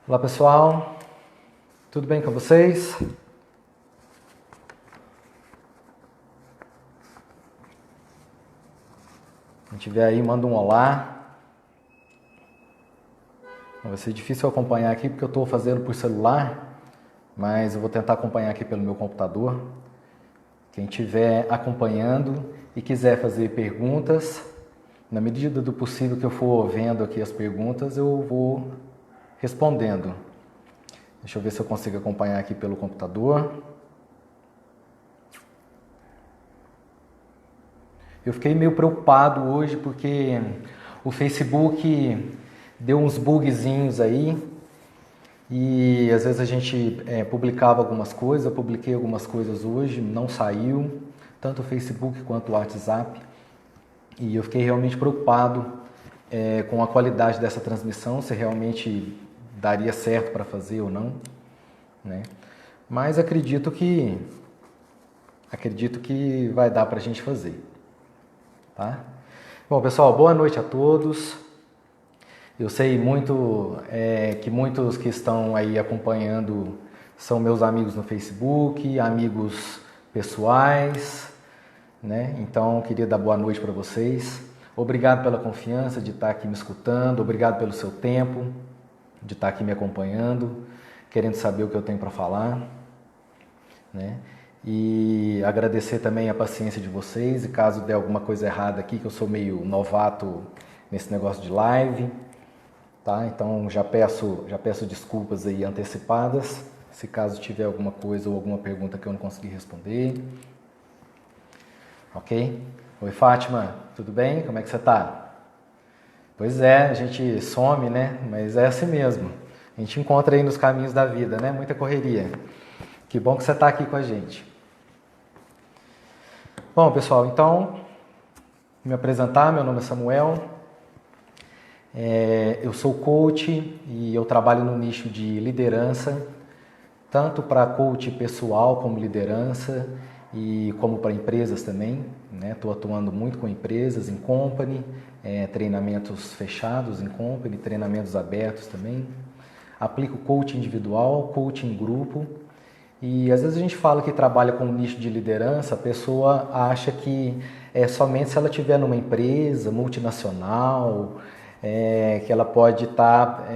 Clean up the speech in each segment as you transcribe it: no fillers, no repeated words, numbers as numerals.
Olá pessoal, tudo bem com vocês? Quem estiver aí, manda um olá. Vai ser difícil acompanhar aqui porque eu estou fazendo por celular, mas eu vou tentar acompanhar aqui pelo meu computador. Quem estiver acompanhando e quiser fazer perguntas, na medida do possível que eu for vendo aqui as perguntas, eu vou respondendo. Deixa eu ver se eu consigo acompanhar aqui pelo computador. Eu fiquei meio preocupado hoje porque o Facebook deu uns bugzinhos aí e às vezes a gente publicava algumas coisas, eu publiquei algumas coisas hoje, não saiu, tanto o Facebook quanto o WhatsApp, e eu fiquei realmente preocupado com a qualidade dessa transmissão, se realmente daria certo para fazer ou não, né? Mas acredito que vai dar para a gente fazer, tá? Bom, pessoal, boa noite a todos. Eu sei que muitos que estão aí acompanhando são meus amigos no Facebook, amigos pessoais, né? Então, queria dar boa noite para vocês. Obrigado pela confiança de estar aqui me escutando, obrigado pelo seu tempo de estar aqui me acompanhando, querendo saber o que eu tenho para falar, né? E agradecer também a paciência de vocês, e caso der alguma coisa errada aqui, que eu sou meio novato nesse negócio de live, tá? Então já peço desculpas aí antecipadas, se caso tiver alguma coisa ou alguma pergunta que eu não consegui responder. Ok? Oi Fátima, tudo bem? Como é que você tá? Pois é, a gente some, né? Mas é assim mesmo. A gente encontra aí nos caminhos da vida, né? Muita correria. Que bom que você está aqui com a gente. Bom, pessoal, então, me apresentar, meu nome é Samuel. Eu sou coach e eu trabalho no nicho de liderança, tanto para coach pessoal como liderança e como para empresas também, né? Estou atuando muito com empresas, em company, treinamentos fechados em company, treinamentos abertos também. Aplico coaching individual, coaching em grupo. E às vezes a gente fala que trabalha com um nicho de liderança, a pessoa acha que é somente se ela estiver numa empresa multinacional, que ela pode estar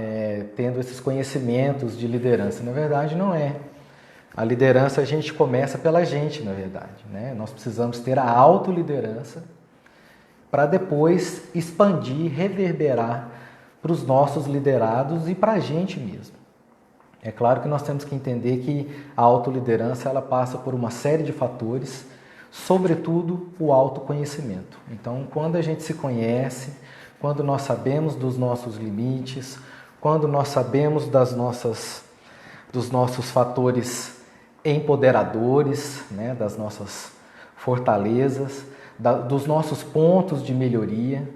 tendo esses conhecimentos de liderança. Na verdade, não é. A liderança a gente começa pela gente, na verdade, né? Nós precisamos ter a autoliderança para depois expandir, reverberar para os nossos liderados e para a gente mesmo. É claro que nós temos que entender que a autoliderança ela passa por uma série de fatores, sobretudo o autoconhecimento. Então, quando a gente se conhece, quando nós sabemos dos nossos limites, quando nós sabemos dos nossos fatores empoderadores, né, das nossas fortalezas, dos nossos pontos de melhoria,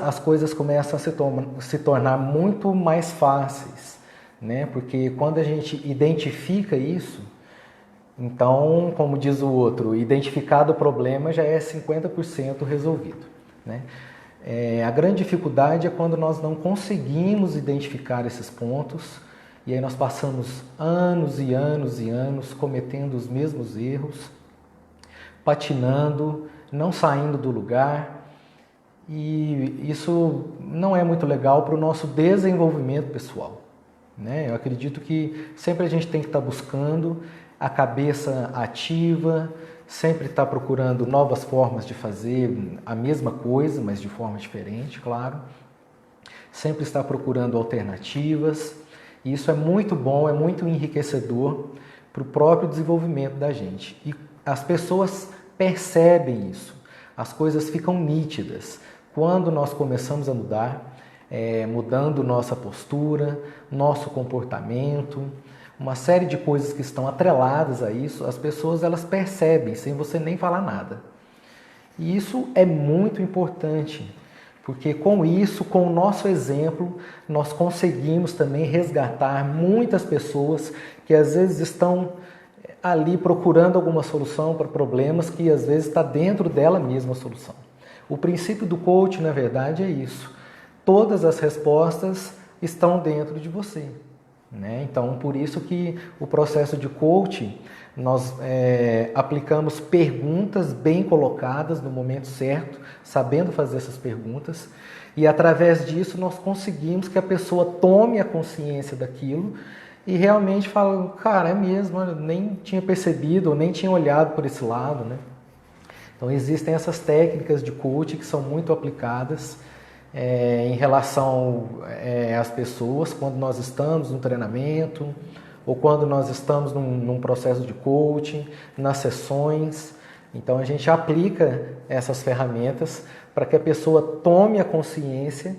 as coisas começam a se tornar muito mais fáceis, né? Porque quando a gente identifica isso, então, como diz o outro, identificado o problema já é 50% resolvido, né? A grande dificuldade é quando nós não conseguimos identificar esses pontos e aí nós passamos anos e anos e anos cometendo os mesmos erros, patinando, não saindo do lugar, e isso não é muito legal para o nosso desenvolvimento pessoal, né? Eu acredito que sempre a gente tem que estar buscando a cabeça ativa, sempre estar procurando novas formas de fazer a mesma coisa, mas de forma diferente, claro. Sempre estar procurando alternativas. E isso é muito bom, é muito enriquecedor para o próprio desenvolvimento da gente. E as pessoas percebem isso, as coisas ficam nítidas. Quando nós começamos a mudar, mudando nossa postura, nosso comportamento, uma série de coisas que estão atreladas a isso, as pessoas elas percebem sem você nem falar nada. E isso é muito importante, porque com isso, com o nosso exemplo, nós conseguimos também resgatar muitas pessoas que às vezes estão ali procurando alguma solução para problemas que às vezes está dentro dela mesma a solução. O princípio do coaching, na verdade, é isso. Todas as respostas estão dentro de você, né? Então, por isso que o processo de coaching, nós aplicamos perguntas bem colocadas no momento certo, sabendo fazer essas perguntas, e através disso nós conseguimos que a pessoa tome a consciência daquilo e realmente fale, cara, é mesmo, eu nem tinha percebido, ou nem tinha olhado por esse lado, né? Então existem essas técnicas de coaching que são muito aplicadas em relação às pessoas quando nós estamos no treinamento ou quando nós estamos num processo de coaching, nas sessões. Então a gente aplica essas ferramentas para que a pessoa tome a consciência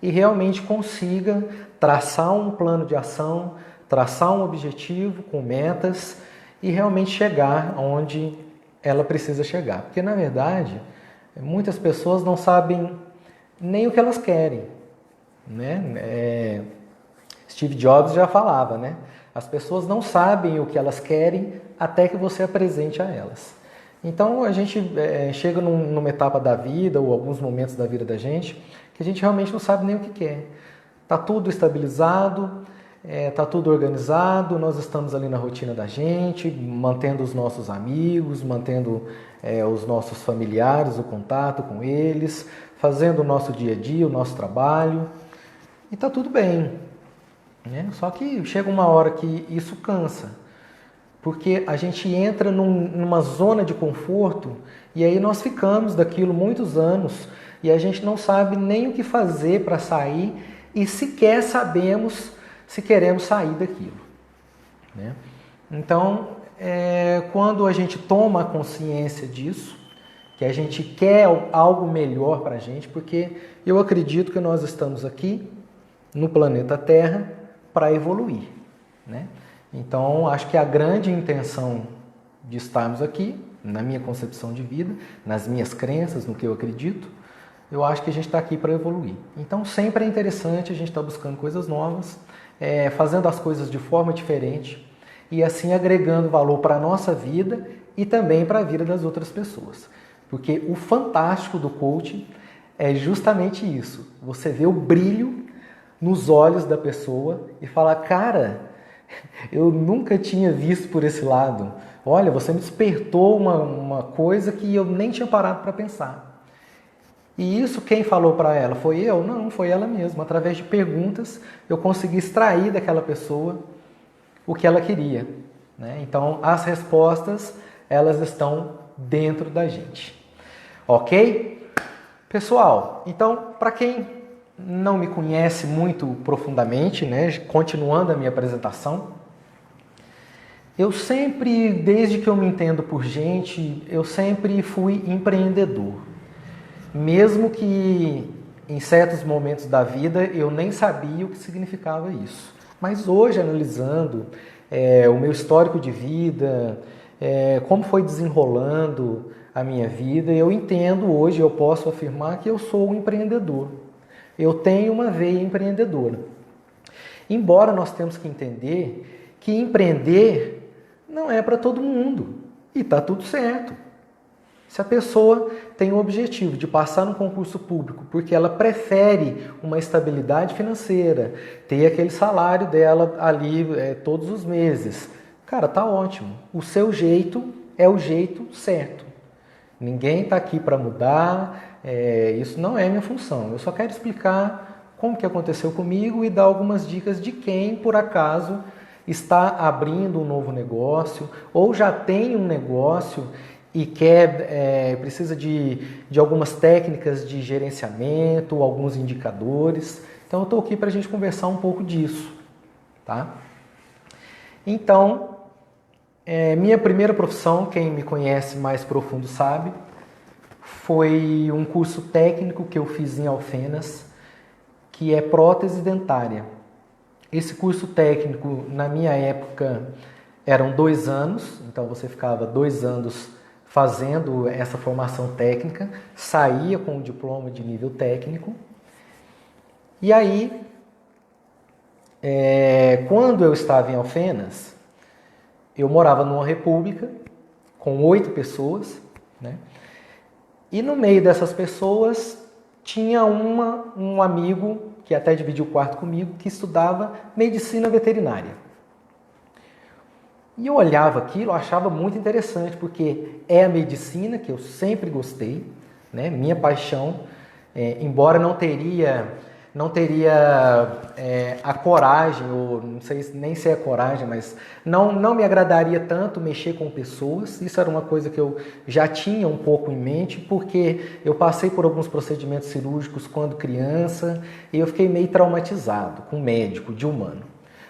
e realmente consiga traçar um plano de ação, traçar um objetivo com metas e realmente chegar onde ela precisa chegar. Porque na verdade, muitas pessoas não sabem nem o que elas querem, né? Steve Jobs já falava, né? As pessoas não sabem o que elas querem até que você apresente a elas. Então a gente chega numa etapa da vida ou alguns momentos da vida da gente que a gente realmente não sabe nem o que quer. Tá tudo estabilizado, tá tudo organizado, nós estamos ali na rotina da gente, mantendo os nossos amigos, mantendo os nossos familiares, o contato com eles, fazendo o nosso dia a dia, o nosso trabalho, e tá tudo bem, né? Só que chega uma hora que isso cansa, porque a gente entra numa zona de conforto e aí nós ficamos daquilo muitos anos e a gente não sabe nem o que fazer para sair e sequer sabemos se queremos sair daquilo, né? Então, quando a gente toma consciência disso, que a gente quer algo melhor para a gente, porque eu acredito que nós estamos aqui no planeta Terra para evoluir, né? Então, acho que a grande intenção de estarmos aqui, na minha concepção de vida, nas minhas crenças, no que eu acredito, eu acho que a gente está aqui para evoluir. Então, sempre é interessante a gente estar buscando coisas novas, fazendo as coisas de forma diferente e assim agregando valor para a nossa vida e também para a vida das outras pessoas. Porque o fantástico do coaching é justamente isso. Você vê o brilho nos olhos da pessoa e fala, cara, eu nunca tinha visto por esse lado. Olha, você me despertou uma coisa que eu nem tinha parado para pensar. E isso quem falou para ela? Foi eu? Não, foi ela mesma. Através de perguntas eu consegui extrair daquela pessoa o que ela queria, né? Então as respostas elas estão dentro da gente. Ok? Pessoal, então, para quem não me conhece muito profundamente, né, continuando a minha apresentação, eu sempre, desde que eu me entendo por gente, eu sempre fui empreendedor. Mesmo que em certos momentos da vida eu nem sabia o que significava isso. Mas hoje, analisando o meu histórico de vida, como foi desenrolando a minha vida, eu entendo hoje, eu posso afirmar que eu sou um empreendedor. Eu tenho uma veia empreendedora. Embora nós temos que entender que empreender não é para todo mundo. E está tudo certo. Se a pessoa tem o objetivo de passar no concurso público porque ela prefere uma estabilidade financeira, ter aquele salário dela ali todos os meses, cara, tá ótimo. O seu jeito é o jeito certo. Ninguém está aqui para mudar, isso não é minha função. Eu só quero explicar como que aconteceu comigo e dar algumas dicas de quem, por acaso, está abrindo um novo negócio ou já tem um negócio e precisa de algumas técnicas de gerenciamento, alguns indicadores. Então eu estou aqui para a gente conversar um pouco disso, tá? Então, minha primeira profissão, quem me conhece mais profundo sabe, foi um curso técnico que eu fiz em Alfenas, que é prótese dentária. Esse curso técnico, na minha época, eram 2 anos, então você ficava 2 anos fazendo essa formação técnica, saía com o diploma de nível técnico. E aí, quando eu estava em Alfenas, eu morava numa república com 8 pessoas, né? E no meio dessas pessoas tinha um amigo que até dividiu o quarto comigo, que estudava medicina veterinária. E eu olhava aquilo, eu achava muito interessante, porque é a medicina que eu sempre gostei, né? Minha paixão, embora não teria a coragem, ou não sei nem se é a coragem, mas não me agradaria tanto mexer com pessoas. Isso era uma coisa que eu já tinha um pouco em mente, porque eu passei por alguns procedimentos cirúrgicos quando criança e eu fiquei meio traumatizado com médico, de humano.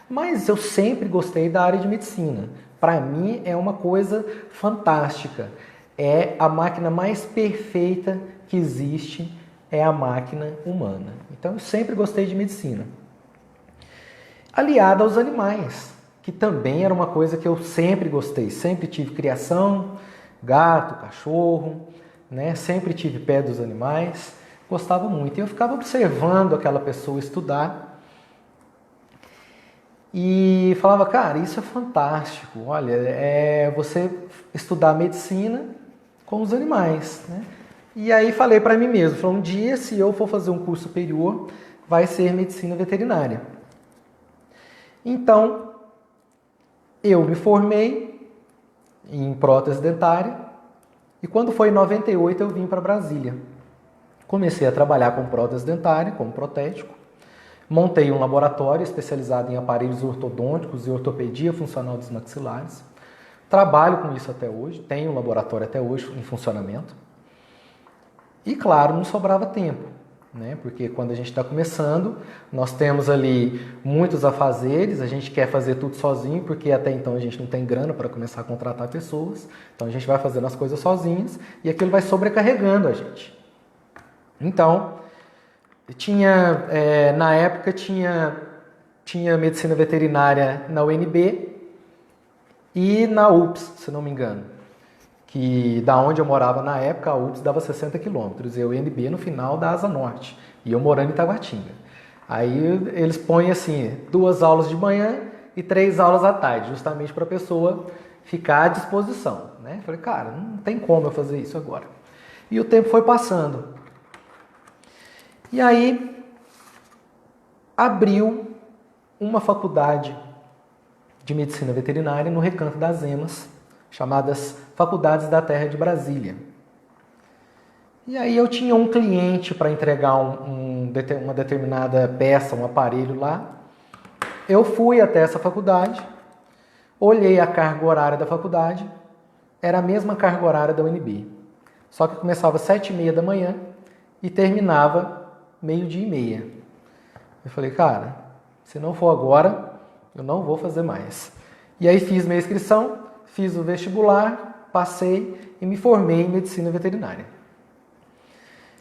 Mas eu sempre gostei da área de medicina. Para mim é uma coisa fantástica. É a máquina mais perfeita que existe, é a máquina humana. Então eu sempre gostei de medicina. Aliada aos animais, que também era uma coisa que eu sempre gostei. Sempre tive criação, gato, cachorro, né? Sempre tive pé dos animais, gostava muito. E eu ficava observando aquela pessoa estudar e falava, cara, isso é fantástico. Olha, você estudar medicina com os animais, né? E aí falei para mim mesmo, falei, um dia se eu for fazer um curso superior, vai ser medicina veterinária. Então, eu me formei em prótese dentária e quando foi em 98 eu vim para Brasília. Comecei a trabalhar com prótese dentária, como protético. Montei um laboratório especializado em aparelhos ortodônticos e ortopedia funcional dos maxilares. Trabalho com isso até hoje, tenho um laboratório até hoje em funcionamento. E claro, não sobrava tempo, né? Porque quando a gente está começando, nós temos ali muitos afazeres, a gente quer fazer tudo sozinho, porque até então a gente não tem grana para começar a contratar pessoas, então a gente vai fazendo as coisas sozinhos e aquilo vai sobrecarregando a gente. Então, na época tinha medicina veterinária na UNB e na UPS, se não me engano. Que da onde eu morava na época, a UPS dava 60 quilômetros e a UNB no final da Asa Norte, e eu morando em Taguatinga. Aí eles põem assim, 2 aulas de manhã e 3 aulas à tarde, justamente para a pessoa ficar à disposição, né? Falei, cara, não tem como eu fazer isso agora. E o tempo foi passando. E aí abriu uma faculdade de medicina veterinária no Recanto das Emas, chamadas Faculdades da Terra de Brasília. E aí eu tinha um cliente para entregar uma determinada peça, um aparelho lá. Eu fui até essa faculdade, olhei a carga horária da faculdade, era a mesma carga horária da UNB. Só que começava às 7h30 da manhã e terminava 12h30. Eu falei, cara, se não for agora, eu não vou fazer mais. E aí fiz minha inscrição, fiz o vestibular, passei e me formei em medicina veterinária.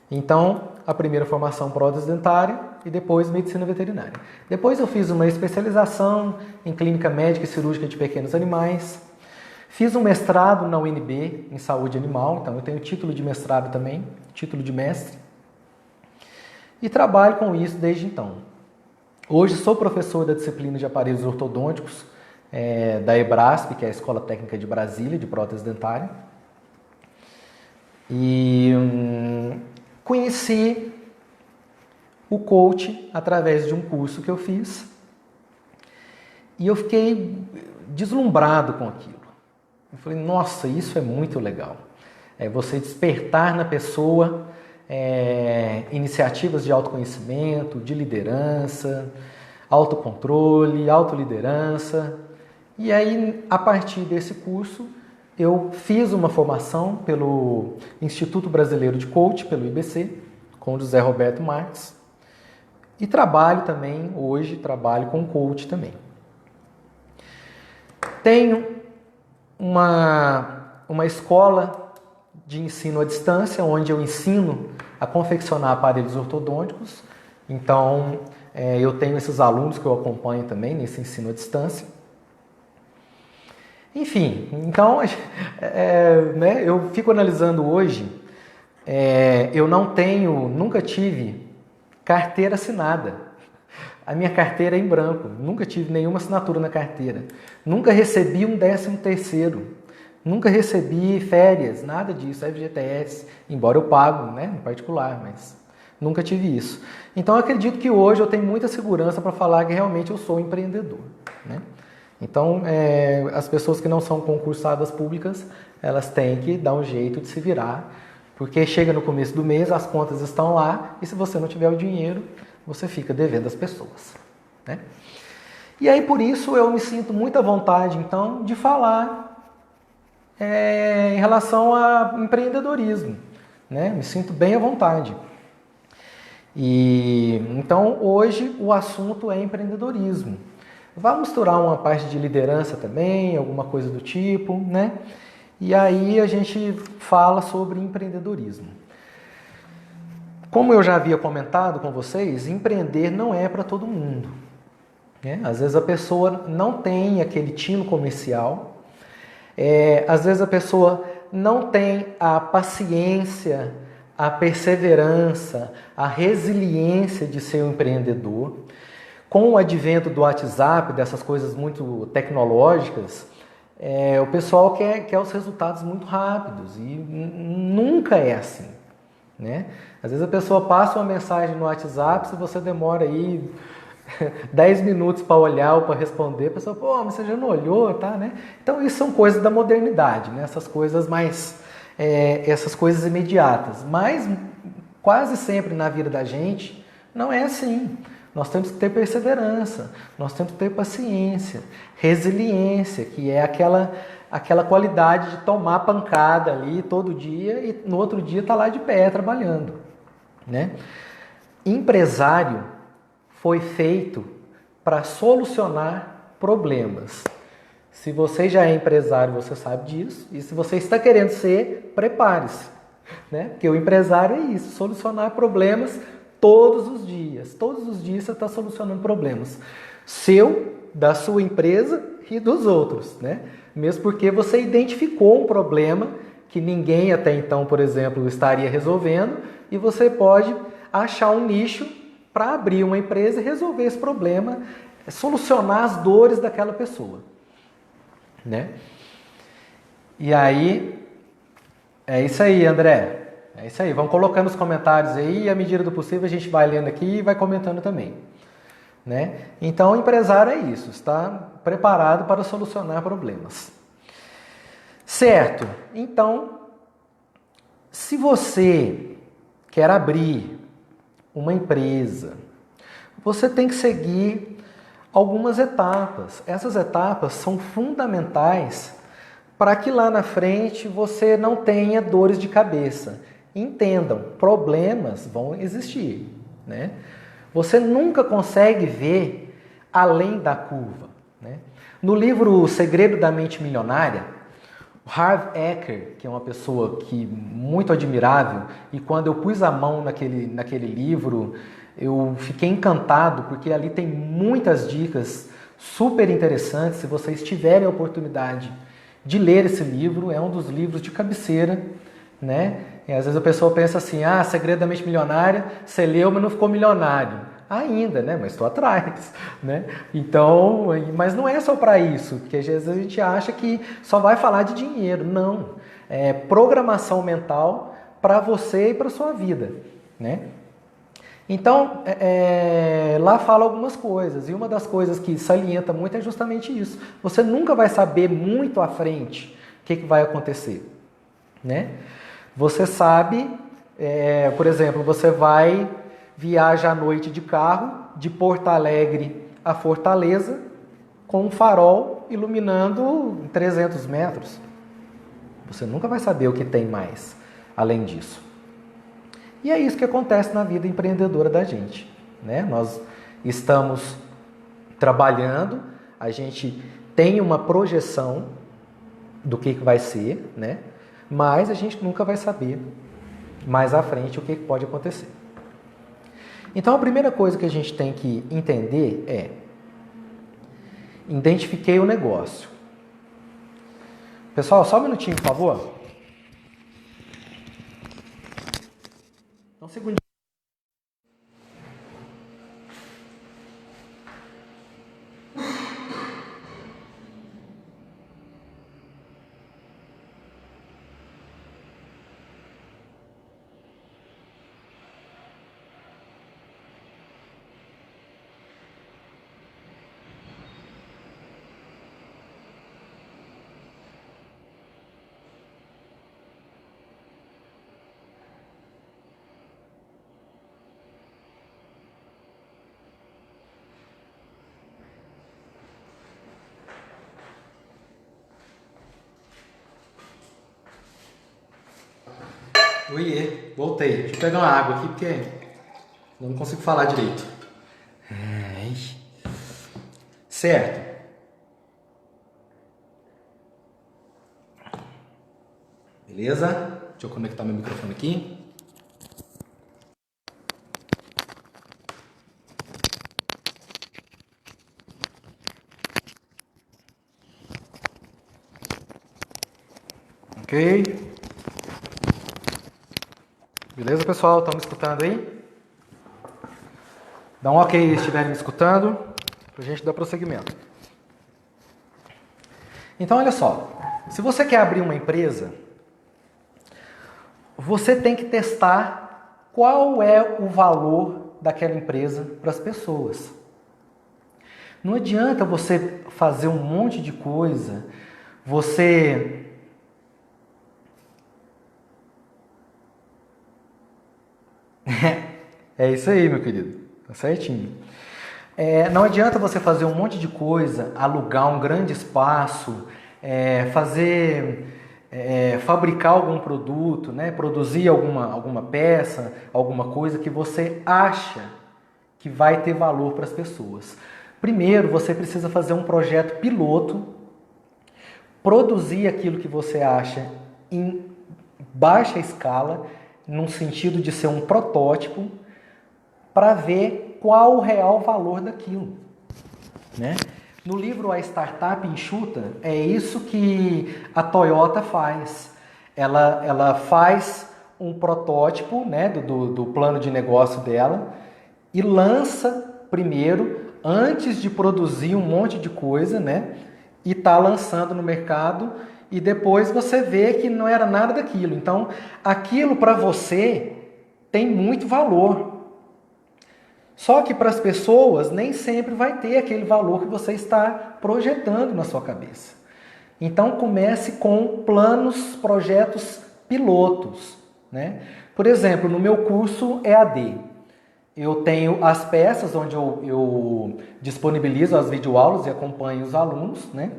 Então, a primeira formação prótese dentária e depois medicina veterinária. Depois eu fiz uma especialização em clínica médica e cirúrgica de pequenos animais. Fiz um mestrado na UNB em saúde animal, então eu tenho título de mestrado também, título de mestre. E trabalho com isso desde então. Hoje sou professor da disciplina de aparelhos ortodônticos da EBRASP, que é a Escola Técnica de Brasília, de prótese dentária. E conheci o coach através de um curso que eu fiz. E eu fiquei deslumbrado com aquilo. Eu falei, nossa, isso é muito legal. É você despertar na pessoa iniciativas de autoconhecimento, de liderança, autocontrole, autoliderança. E aí, a partir desse curso, eu fiz uma formação pelo Instituto Brasileiro de Coach, pelo IBC, com o José Roberto Marques. E trabalho também, hoje, trabalho com coach também. Tenho uma escola de ensino à distância, onde eu ensino a confeccionar aparelhos ortodônticos. Então, eu tenho esses alunos que eu acompanho também nesse ensino à distância. Enfim, então, né, eu fico analisando hoje, eu nunca tive carteira assinada. A minha carteira é em branco, nunca tive nenhuma assinatura na carteira. Nunca recebi um 13º, nunca recebi férias, nada disso, FGTS, embora eu pago, né, em particular, mas Nunca tive isso. Então eu acredito que hoje eu tenho muita segurança para falar que realmente eu sou empreendedor, né? Então as pessoas que não são concursadas públicas, elas têm que dar um jeito de se virar, porque chega no começo do mês, as contas estão lá, e se você não tiver o dinheiro, você fica devendo às pessoas, né? E aí por isso eu me sinto muita vontade, então, de falar em relação a empreendedorismo, né? Me sinto bem à vontade. E então hoje o assunto é empreendedorismo. Vai misturar uma parte de liderança também, alguma coisa do tipo, né? E aí a gente fala sobre empreendedorismo. Como eu já havia comentado com vocês, empreender não é para todo mundo, né? Às vezes a pessoa não tem aquele tino comercial, às vezes a pessoa não tem a paciência, a perseverança, a resiliência de ser um empreendedor. Com o advento do WhatsApp, dessas coisas muito tecnológicas, o pessoal quer os resultados muito rápidos e nunca é assim, né? Às vezes a pessoa passa uma mensagem no WhatsApp, se você demora aí 10 minutos para olhar ou para responder, a pessoa, pô, mas você já não olhou, tá, né? Então isso são coisas da modernidade, né? Essas coisas mais, essas coisas imediatas. Mas quase sempre na vida da gente não é assim. Nós temos que ter perseverança, nós temos que ter paciência, resiliência, que é aquela qualidade de tomar pancada ali todo dia e no outro dia tá lá de pé trabalhando, né? Empresário foi feito para solucionar problemas. Se você já é empresário, você sabe disso. E se você está querendo ser, prepare-se, né? Porque o empresário é isso, solucionar problemas todos os dias. Todos os dias você está solucionando problemas. Seu, da sua empresa e dos outros, né? Mesmo porque você identificou um problema que ninguém até então, por exemplo, estaria resolvendo, e você pode achar um nicho para abrir uma empresa e resolver esse problema, solucionar as dores daquela pessoa, né? E aí, é isso aí, André. É isso aí. Vamos colocando os comentários aí e à medida do possível a gente vai lendo aqui e vai comentando também, né? Então, o empresário é isso, está preparado para solucionar problemas. Certo. Então, se você quer abrir uma empresa, você tem que seguir algumas etapas. Essas etapas são fundamentais para que lá na frente você não tenha dores de cabeça. Entendam, problemas vão existir, né? Você nunca consegue ver além da curva, né? No livro O Segredo da Mente Milionária, o Harv Eker, que é uma pessoa que muito admirável, e quando eu pus a mão naquele livro, eu fiquei encantado, porque ali tem muitas dicas super interessantes. Se vocês tiverem a oportunidade de ler esse livro, é um dos livros de cabeceira, né? E às vezes a pessoa pensa assim, Segredo da Mente Milionária, você leu, mas não ficou milionário. Ainda, né? Mas estou atrás, né? Então, mas não é só para isso, porque às vezes a gente acha que só vai falar de dinheiro. Não. É programação mental para você e para sua vida, né? Então, lá fala algumas coisas, e uma das coisas que salienta muito é justamente isso. Você nunca vai saber muito à frente o que vai acontecer, né? Você sabe, por exemplo, você viaja à noite de carro, de Porto Alegre a Fortaleza, com um farol iluminando 300 metros. Você nunca vai saber o que tem mais além disso. E é isso que acontece na vida empreendedora da gente, né? Nós estamos trabalhando, a gente tem uma projeção do que vai ser, né? Mas a gente nunca vai saber mais à frente o que pode acontecer. Então a primeira coisa que a gente tem que entender é: identifiquei o negócio. Pessoal, só um minutinho, por favor. Um segundinho. Oiê, voltei. Deixa eu pegar uma água aqui porque não consigo falar direito. Ai. Certo. Beleza? Deixa eu conectar meu microfone aqui. Ok. Beleza, pessoal? Estão me escutando aí? Dá um ok se estiverem me escutando, para a gente dar prosseguimento. Então, olha só. Se você quer abrir uma empresa, você tem que testar qual é o valor daquela empresa para as pessoas. Não adianta você fazer um monte de coisa, você... É isso aí, meu querido. Tá certinho. Não adianta você fazer um monte de coisa, alugar um grande espaço, fabricar algum produto, né? Produzir alguma peça, alguma coisa que você acha que vai ter valor para as pessoas. Primeiro, você precisa fazer um projeto piloto, produzir aquilo que você acha em baixa escala, num sentido de ser um protótipo, para ver qual o real valor daquilo, né? No livro A Startup Enxuta, é isso que a Toyota faz. Ela faz um protótipo, né, do plano de negócio dela e lança primeiro, antes de produzir um monte de coisa, né, e está lançando no mercado, e depois você vê que não era nada daquilo. Então, aquilo para você tem muito valor. Só que para as pessoas nem sempre vai ter aquele valor que você está projetando na sua cabeça. Então comece com planos, projetos pilotos, né? Por exemplo, no meu curso EAD, eu tenho as peças onde eu disponibilizo as videoaulas e acompanho os alunos, né?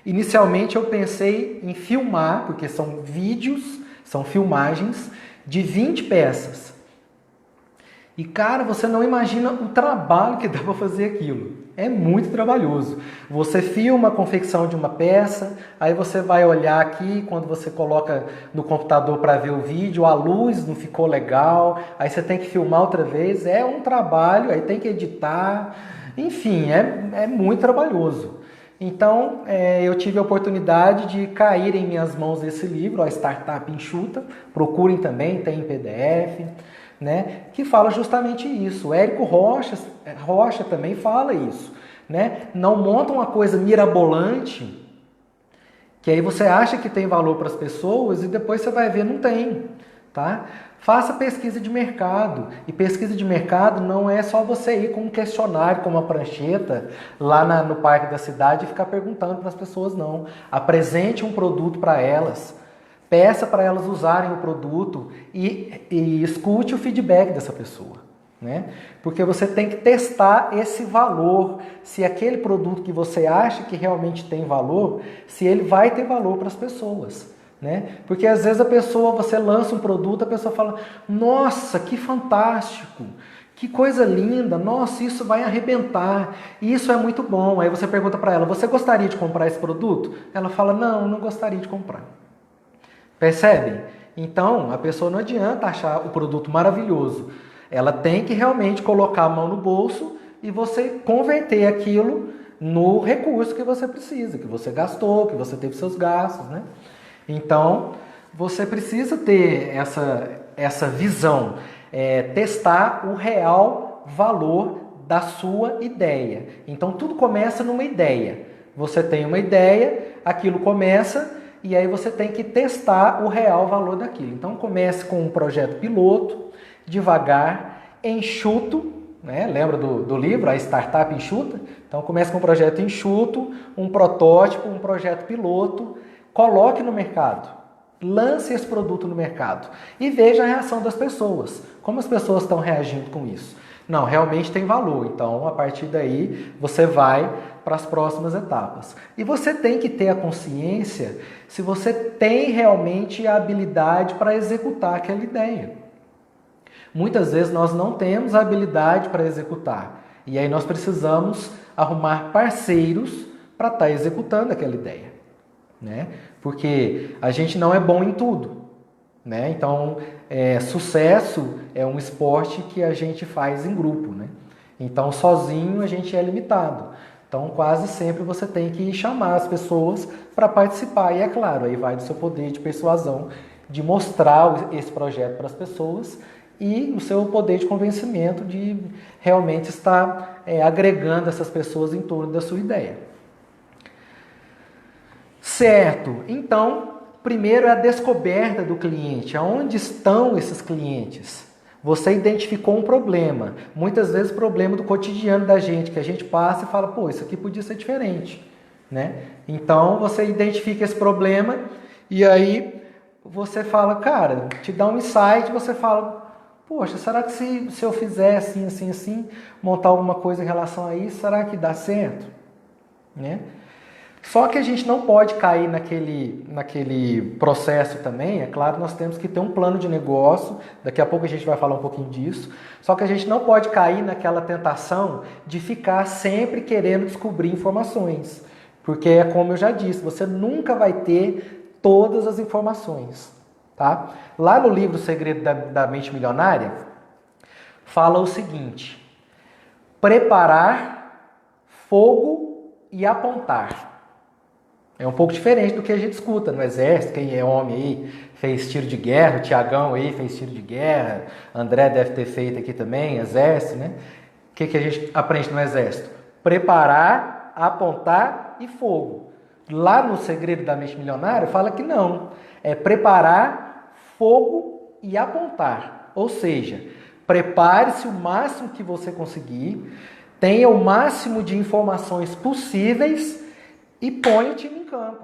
Inicialmente eu pensei em filmar, porque são vídeos, são filmagens de 20 peças. E, cara, você não imagina o trabalho que dá para fazer aquilo. É muito trabalhoso. Você filma a confecção de uma peça, aí você vai olhar aqui, quando você coloca no computador para ver o vídeo, a luz não ficou legal, aí você tem que filmar outra vez. É um trabalho, aí tem que editar. Enfim, é muito trabalhoso. Então, eu tive a oportunidade de cair em minhas mãos esse livro, A Startup Enxuta. Procurem também, tem em PDF. Né, que fala justamente isso. O Érico Rocha também fala isso. Né? Não monta uma coisa mirabolante, que aí você acha que tem valor para as pessoas e depois você vai ver, não tem. Tá? Faça pesquisa de mercado. E pesquisa de mercado não é só você ir com um questionário, com uma prancheta, lá no parque da cidade e ficar perguntando para as pessoas, não. Apresente um produto para elas. Peça para elas usarem o produto e escute o feedback dessa pessoa, né? Porque você tem que testar esse valor, se aquele produto que você acha que realmente tem valor, se ele vai ter valor para as pessoas, né? Porque às vezes você lança um produto, a pessoa fala, nossa, que fantástico, que coisa linda, nossa, isso vai arrebentar, isso é muito bom. Aí você pergunta para ela, você gostaria de comprar esse produto? Ela fala, não gostaria de comprar. Percebem? Então, a pessoa não adianta achar o produto maravilhoso. Ela tem que realmente colocar a mão no bolso e você converter aquilo no recurso que você precisa, que você gastou, que você teve seus gastos, né? Então, você precisa ter essa visão, testar o real valor da sua ideia. Então, tudo começa numa ideia. Você tem uma ideia, aquilo começa... E aí você tem que testar o real valor daquilo. Então comece com um projeto piloto, devagar, enxuto, né? Lembra do livro, A Startup Enxuta? Então comece com um projeto enxuto, um protótipo, um projeto piloto, coloque no mercado, lance esse produto no mercado e veja a reação das pessoas. Como as pessoas estão reagindo com isso? Não, realmente tem valor. Então, a partir daí, você vai para as próximas etapas. E você tem que ter a consciência se você tem realmente a habilidade para executar aquela ideia. Muitas vezes nós não temos a habilidade para executar. E aí nós precisamos arrumar parceiros para estar executando aquela ideia, né? Porque a gente não é bom em tudo, né? Então, sucesso é um esporte que a gente faz em grupo, né? Então, sozinho a gente é limitado. Então, quase sempre você tem que chamar as pessoas para participar. E é claro, aí vai do seu poder de persuasão, de mostrar esse projeto para as pessoas e o seu poder de convencimento de realmente estar agregando essas pessoas em torno da sua ideia. Certo, então, primeiro é a descoberta do cliente. Aonde estão esses clientes? Você identificou um problema, muitas vezes problema do cotidiano da gente, que a gente passa e fala, pô, isso aqui podia ser diferente, né? Então, você identifica esse problema e aí você fala, cara, te dá um insight, você fala, poxa, será que se eu fizer assim, assim, assim, montar alguma coisa em relação a isso, será que dá certo? Né? Só que a gente não pode cair naquele processo também, é claro, nós temos que ter um plano de negócio, daqui a pouco a gente vai falar um pouquinho disso, só que a gente não pode cair naquela tentação de ficar sempre querendo descobrir informações, porque é como eu já disse, você nunca vai ter todas as informações, tá? Lá no livro O Segredo da Mente Milionária, fala o seguinte, preparar, fogo e apontar. É um pouco diferente do que a gente escuta no exército, quem é homem aí fez tiro de guerra, o Tiagão aí fez tiro de guerra, André deve ter feito aqui também, exército, né? O que a gente aprende no exército? Preparar, apontar e fogo. Lá no Segredo da Mente Milionária fala que não, é preparar, fogo e apontar. Ou seja, prepare-se o máximo que você conseguir, tenha o máximo de informações possíveis e põe o time em campo.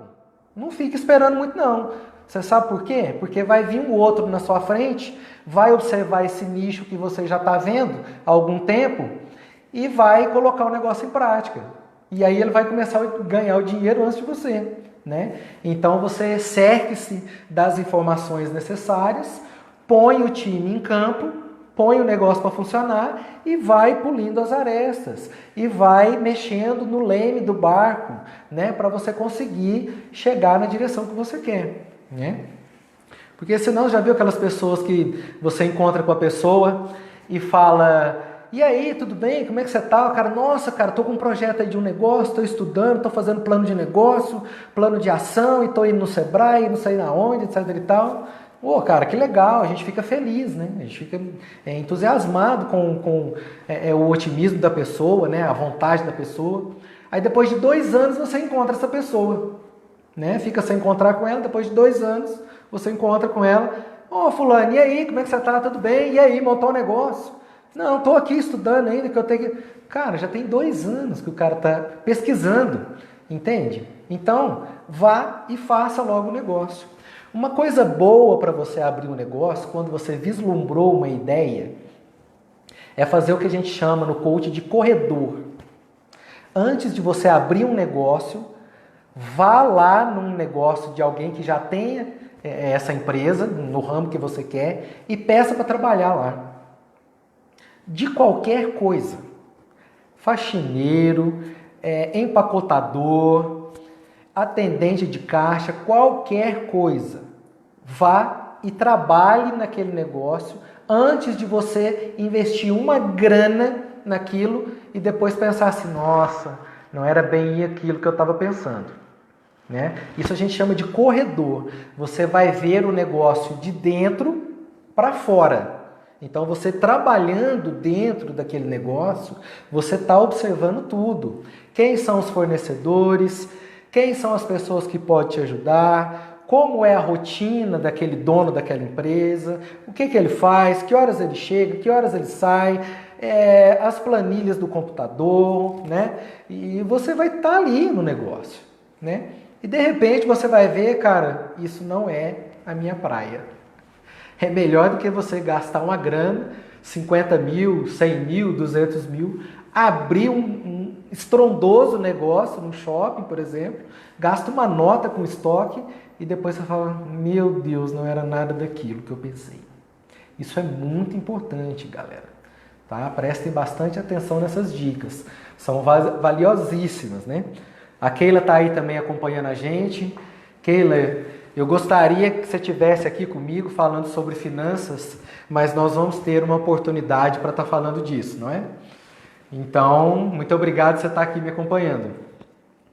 Não fique esperando muito não. Você sabe por quê? Porque vai vir um outro na sua frente, vai observar esse nicho que você já está vendo há algum tempo e vai colocar o negócio em prática. E aí ele vai começar a ganhar o dinheiro antes de você, né? Então você cerque-se das informações necessárias, põe o time em campo, põe o negócio para funcionar e vai pulindo as arestas e vai mexendo no leme do barco, né, para você conseguir chegar na direção que você quer, né? Porque senão já viu aquelas pessoas que você encontra com a pessoa e fala, e aí, tudo bem? Como é que você tá? Cara, nossa, cara, tô com um projeto aí de um negócio, tô estudando, tô fazendo plano de negócio, plano de ação e tô indo no Sebrae, não sei na onde, etc e tal. Pô, cara, que legal, a gente fica feliz, né? A gente fica entusiasmado com o otimismo da pessoa, né? A vontade da pessoa. Aí depois de 2 anos você encontra essa pessoa, né? Fica sem encontrar com ela, depois de 2 anos você encontra com ela. Ô, fulano, e aí, como é que você tá? Tudo bem? E aí, montou um negócio? Não, tô aqui estudando ainda, que eu tenho que... Cara, já tem 2 anos que o cara tá pesquisando, entende? Então, vá e faça logo o negócio. Uma coisa boa para você abrir um negócio, quando você vislumbrou uma ideia, é fazer o que a gente chama no coach de corredor. Antes de você abrir um negócio, vá lá num negócio de alguém que já tenha essa empresa, no ramo que você quer, e peça para trabalhar lá. De qualquer coisa. Faxineiro, empacotador, atendente de caixa, qualquer coisa. Vá e trabalhe naquele negócio antes de você investir uma grana naquilo e depois pensar assim, nossa, não era bem aquilo que eu estava pensando. Né? Isso a gente chama de corredor. Você vai ver o negócio de dentro para fora. Então, você trabalhando dentro daquele negócio, você está observando tudo. Quem são os fornecedores? Quem são as pessoas que podem te ajudar? Como é a rotina daquele dono daquela empresa? O que ele faz? Que horas ele chega? Que horas ele sai? As planilhas do computador, né? E você vai estar ali no negócio, né? E de repente você vai ver, cara, isso não é a minha praia. É melhor do que você gastar uma grana, 50 mil, 100 mil, 200 mil, abrir estrondoso negócio no shopping, por exemplo, gasta uma nota com estoque e depois você fala, meu Deus, não era nada daquilo que eu pensei. Isso é muito importante, galera. Tá? Prestem bastante atenção nessas dicas. São valiosíssimas, né? A Keila está aí também acompanhando a gente. Keila, eu gostaria que você estivesse aqui comigo falando sobre finanças, mas nós vamos ter uma oportunidade para estar falando disso, não é? Então, muito obrigado por você estar aqui me acompanhando.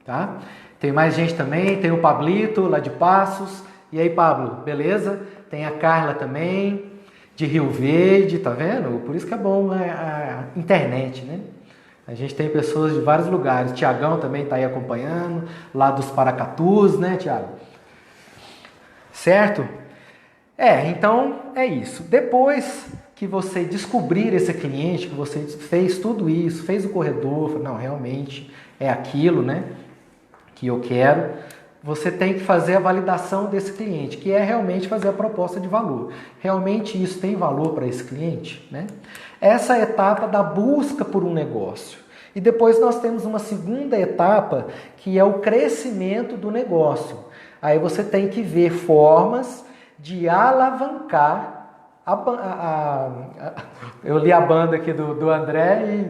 Tá? Tem mais gente também, tem o Pablito lá de Passos. E aí, Pablo, beleza? Tem a Carla também, de Rio Verde, tá vendo? Por isso que é bom a internet, né? A gente tem pessoas de vários lugares. Tiagão também está aí acompanhando, lá dos Paracatus, né, Tiago? Certo? Então é isso. Depois que você descobrir esse cliente, que você fez tudo isso, fez o corredor, falou, não, realmente é aquilo, né, que eu quero, você tem que fazer a validação desse cliente, que é realmente fazer a proposta de valor. Realmente isso tem valor para esse cliente, né? Essa é a etapa da busca por um negócio. E depois nós temos uma segunda etapa, que é o crescimento do negócio. Aí você tem que ver formas de alavancar eu li a banda aqui do André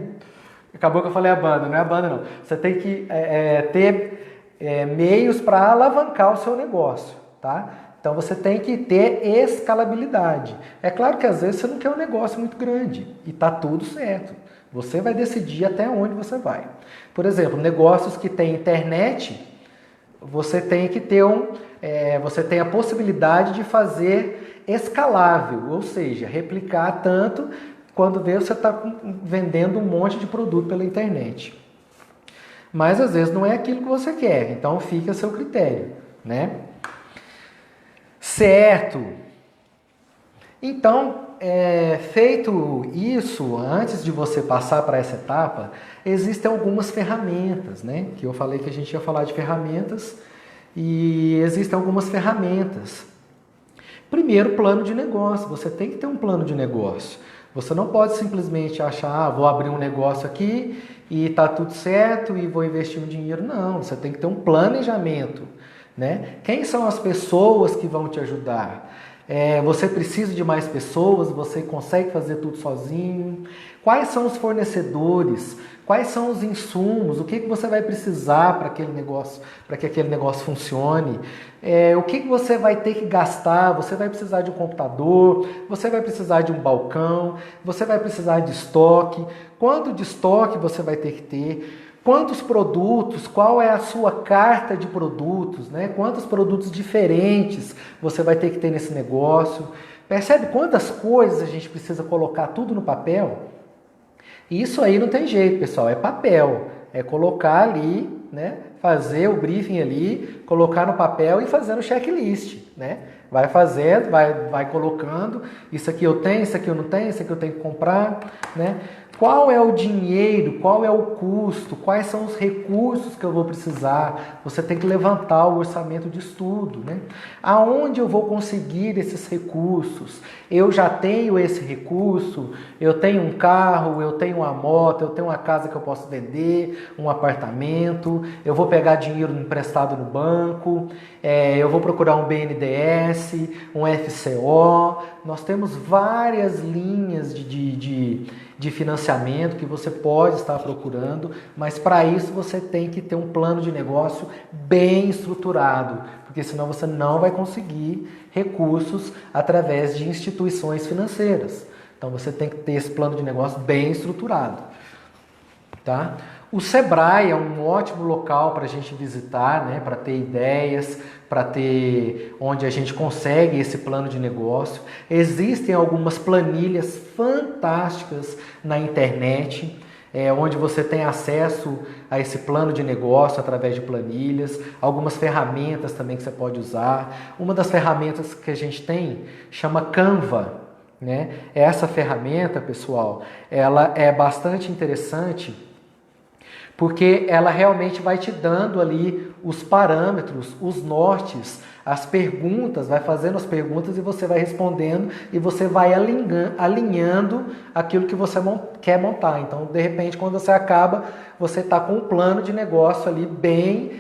e acabou que eu falei a banda, não é a banda não. Você tem que ter meios para alavancar o seu negócio, tá? Então você tem que ter escalabilidade. É claro que às vezes você não quer um negócio muito grande e tá tudo certo. Você vai decidir até onde você vai. Por exemplo, negócios que têm internet, você tem que ter você tem a possibilidade de fazer escalável, ou seja, replicar tanto quando você está vendendo um monte de produto pela internet. Mas às vezes não é aquilo que você quer, então fica a seu critério, né? Certo. Então, feito isso, antes de você passar para essa etapa, existem algumas ferramentas, né? Que eu falei que a gente ia falar de ferramentas e existem algumas ferramentas. Primeiro, plano de negócio. Você tem que ter um plano de negócio. Você não pode simplesmente achar, vou abrir um negócio aqui e tá tudo certo e vou investir um dinheiro. Não, você tem que ter um planejamento, né? Quem são as pessoas que vão te ajudar? Você precisa de mais pessoas? Você consegue fazer tudo sozinho? Quais são os fornecedores? Quais são os insumos? O que você vai precisar para que aquele negócio funcione? O que você vai ter que gastar? Você vai precisar de um computador? Você vai precisar de um balcão? Você vai precisar de estoque? Quanto de estoque você vai ter que ter? Quantos produtos, qual é a sua carta de produtos, né? Quantos produtos diferentes você vai ter que ter nesse negócio? Percebe quantas coisas a gente precisa colocar tudo no papel? Isso aí não tem jeito, pessoal, é papel. É colocar ali, né? Fazer o briefing ali, colocar no papel e fazer o checklist, né? Vai fazendo, vai colocando, isso aqui eu tenho, isso aqui eu não tenho, isso aqui eu tenho que comprar, né? Qual é o dinheiro, qual é o custo, quais são os recursos que eu vou precisar? Você tem que levantar o orçamento de estudo, né? Aonde eu vou conseguir esses recursos? Eu já tenho esse recurso? Eu tenho um carro, eu tenho uma moto, eu tenho uma casa que eu posso vender, um apartamento, eu vou pegar dinheiro emprestado no banco, eu vou procurar um BNDES, um FCO. Nós temos várias linhas de financiamento que você pode estar procurando, mas para isso você tem que ter um plano de negócio bem estruturado, porque senão você não vai conseguir recursos através de instituições financeiras. Então você tem que ter esse plano de negócio bem estruturado, tá? O Sebrae é um ótimo local para a gente visitar, né? Para ter ideias, para ter onde a gente consegue esse plano de negócio. Existem algumas planilhas fantásticas na internet, onde você tem acesso a esse plano de negócio através de planilhas, algumas ferramentas também que você pode usar. Uma das ferramentas que a gente tem chama Canva, né? Essa ferramenta, pessoal, ela é bastante interessante, porque ela realmente vai te dando ali os parâmetros, os nortes, as perguntas, vai fazendo as perguntas e você vai respondendo e você vai alinhando aquilo que você quer montar. Então, de repente, quando você acaba, você está com um plano de negócio ali bem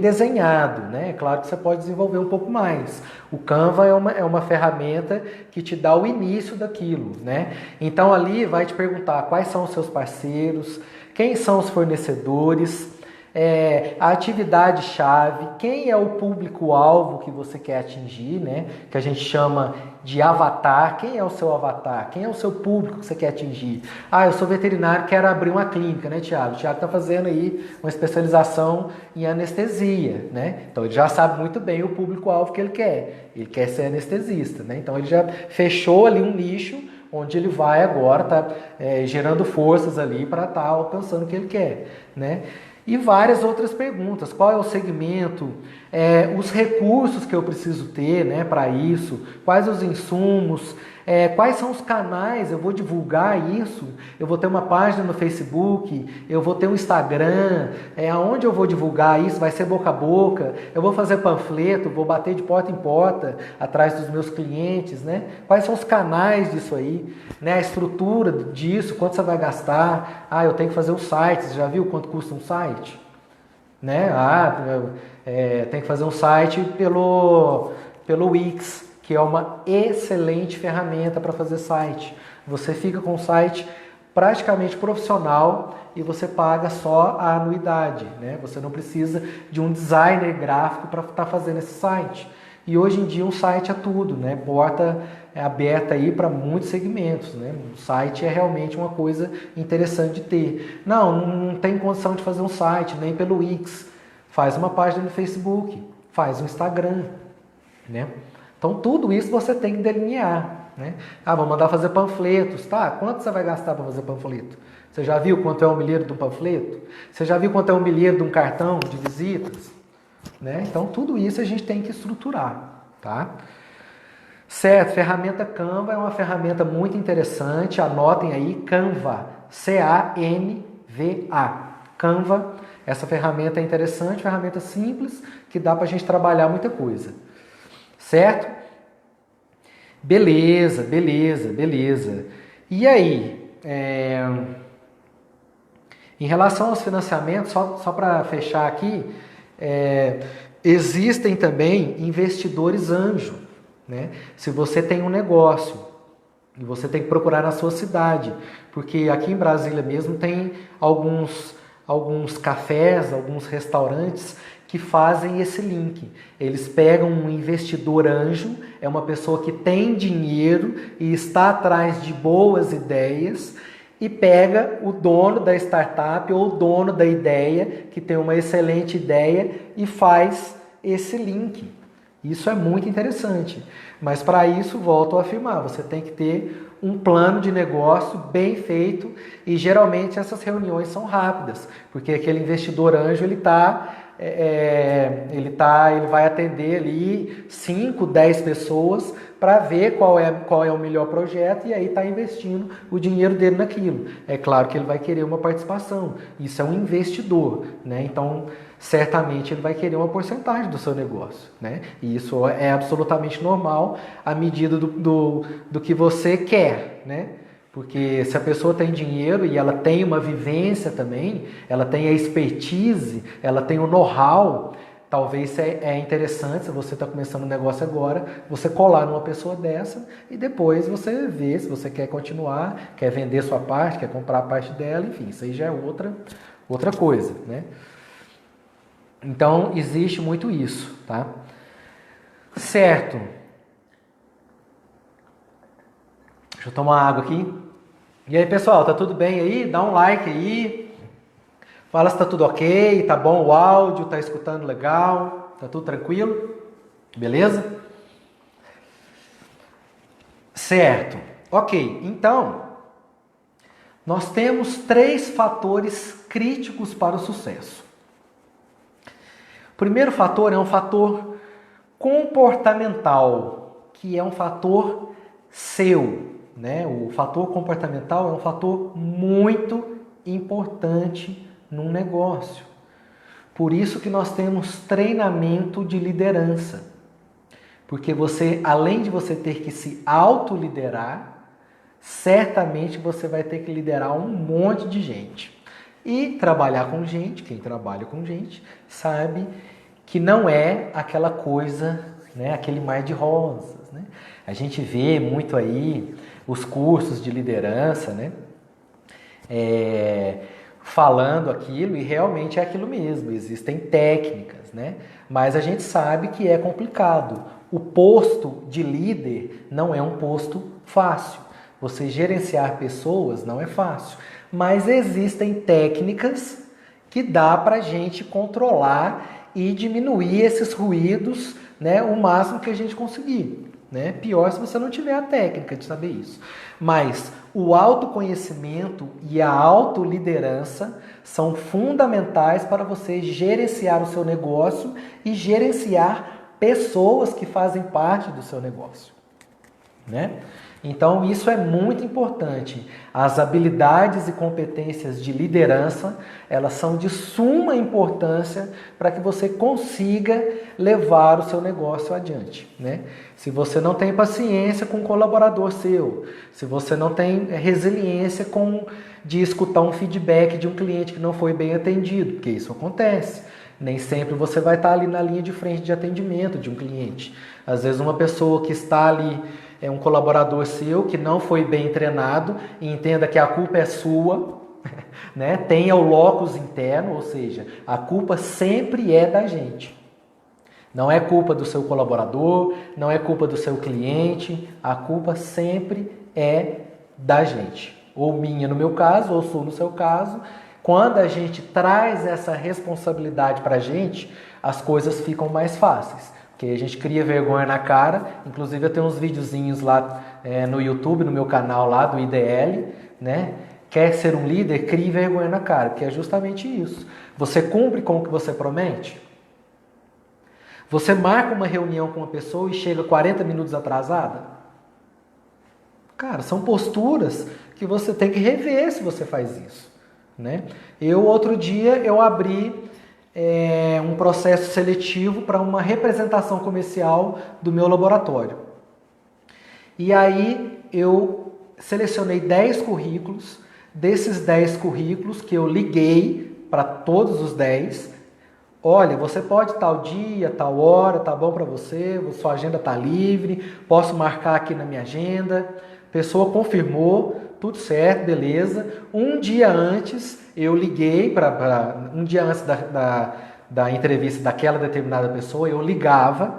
desenhado, né? É claro que você pode desenvolver um pouco mais. O Canva é uma ferramenta que te dá o início daquilo, né? Então, ali vai te perguntar quais são os seus parceiros, quem são os fornecedores, a atividade-chave, quem é o público-alvo que você quer atingir, né? Que a gente chama de avatar. Quem é o seu avatar? Quem é o seu público que você quer atingir? Ah, eu sou veterinário, quero abrir uma clínica, né, Tiago? O Tiago está fazendo aí uma especialização em anestesia, né? Então ele já sabe muito bem o público-alvo que ele quer. Ele quer ser anestesista, né? Então ele já fechou ali um nicho onde ele vai agora estar gerando forças ali para estar alcançando o que ele quer, né? E várias outras perguntas. Qual é o segmento? Os recursos que eu preciso ter, né, para isso? Quais os insumos? Quais são os canais? Eu vou divulgar isso? Eu vou ter uma página no Facebook? Eu vou ter um Instagram? Aonde eu vou divulgar isso? Vai ser boca a boca? Eu vou fazer panfleto? Vou bater de porta em porta atrás dos meus clientes, né? Quais são os canais disso aí? Né? A estrutura disso? Quanto você vai gastar? Ah, eu tenho que fazer um site. Você já viu quanto custa um site? Né? Tem que fazer um site pelo Wix, que é uma excelente ferramenta para fazer site. Você fica com um site praticamente profissional e você paga só a anuidade, né? Você não precisa de um designer gráfico para estar fazendo esse site. E hoje em dia um site é tudo, né? Porta aberta aí para muitos segmentos, né? O site é realmente uma coisa interessante de ter. Não tem condição de fazer um site, nem pelo Wix. Faz uma página no Facebook, faz um Instagram, né? Então tudo isso você tem que delinear, né? Vou mandar fazer panfletos, tá? Quanto você vai gastar para fazer panfleto? Você já viu quanto é um milheiro de um panfleto? Você já viu quanto é um milheiro de um cartão de visitas? Né? Então tudo isso a gente tem que estruturar, tá? Certo, ferramenta Canva é uma ferramenta muito interessante, anotem aí, Canva, C-A-N-V-A, Canva, essa ferramenta é interessante, ferramenta simples, que dá para a gente trabalhar muita coisa, certo? Beleza. E aí, em relação aos financiamentos, só para fechar aqui, existem também investidores anjo, né? Se você tem um negócio e você tem que procurar na sua cidade, porque aqui em Brasília mesmo tem alguns cafés, alguns restaurantes que fazem esse link. Eles pegam um investidor anjo, é uma pessoa que tem dinheiro e está atrás de boas ideias, e pega o dono da startup ou o dono da ideia, que tem uma excelente ideia, e faz esse link. Isso é muito interessante. Mas para isso, volto a afirmar, você tem que ter um plano de negócio bem feito, e geralmente essas reuniões são rápidas, porque aquele investidor anjo ele vai atender ali 5, 10 pessoas para ver qual é o melhor projeto, e aí está investindo o dinheiro dele naquilo. É claro que ele vai querer uma participação, isso é um investidor, né? Então certamente ele vai querer uma porcentagem do seu negócio, né? E isso é absolutamente normal à medida do que você quer, né? Porque se a pessoa tem dinheiro e ela tem uma vivência também, ela tem a expertise, ela tem o know-how, talvez é interessante, se você está começando um negócio agora, você colar numa pessoa dessa e depois você vê se você quer continuar, quer vender sua parte, quer comprar a parte dela, enfim, isso aí já é outra coisa, né? Então, existe muito isso, tá? Certo. Deixa eu tomar água aqui. E aí, pessoal, tá tudo bem aí? Dá um like aí. Fala se tá tudo ok, tá bom o áudio, tá escutando legal, tá tudo tranquilo? Beleza? Certo. Ok, então, nós temos 3 fatores críticos para o sucesso. O primeiro fator é um fator comportamental, que é um fator seu, né? O fator comportamental é um fator muito importante num negócio. Por isso que nós temos treinamento de liderança. Porque você, além de você ter que se autoliderar, certamente você vai ter que liderar um monte de gente. E trabalhar com gente, quem trabalha com gente, sabe que não é aquela coisa, né, aquele mar de rosas, né? A gente vê muito aí os cursos de liderança, né? Falando aquilo, e realmente é aquilo mesmo, existem técnicas, né? Mas a gente sabe que é complicado. O posto de líder não é um posto fácil. Você gerenciar pessoas não é fácil. Mas existem técnicas que dá para a gente controlar e diminuir esses ruídos, né, o máximo que a gente conseguir. Né? Pior se você não tiver a técnica de saber isso. Mas o autoconhecimento e a autoliderança são fundamentais para você gerenciar o seu negócio e gerenciar pessoas que fazem parte do seu negócio. Né? Então isso é muito importante. As habilidades e competências de liderança, elas são de suma importância para que você consiga levar o seu negócio adiante, né? Se você não tem paciência com um colaborador seu, se você não tem resiliência de escutar um feedback de um cliente que não foi bem atendido, porque isso acontece. Nem sempre você vai estar ali na linha de frente de atendimento de um cliente. Às vezes uma pessoa que está ali é um colaborador seu que não foi bem treinado e entenda que a culpa é sua, né? Tenha o locus interno, ou seja, a culpa sempre é da gente. Não é culpa do seu colaborador, não é culpa do seu cliente, a culpa sempre é da gente. Ou minha no meu caso, ou sua no seu caso. Quando a gente traz essa responsabilidade para a gente, as coisas ficam mais fáceis. Porque a gente cria vergonha na cara. Inclusive eu tenho uns videozinhos lá no YouTube, no meu canal lá do IDL, né? Quer ser um líder? Crie vergonha na cara, que é justamente isso. Você cumpre com o que você promete? Você marca uma reunião com uma pessoa e chega 40 minutos atrasada? Cara, são posturas que você tem que rever se você faz isso, né? Outro dia, eu abri um processo seletivo para uma representação comercial do meu laboratório. E aí, eu selecionei 10 currículos. Desses 10 currículos que eu liguei para todos os 10, olha, você pode tal dia, tal hora, tá bom para você, sua agenda está livre, posso marcar aqui na minha agenda. A pessoa confirmou, tudo certo, beleza. Um dia antes, eu liguei um dia antes da entrevista daquela determinada pessoa, eu ligava,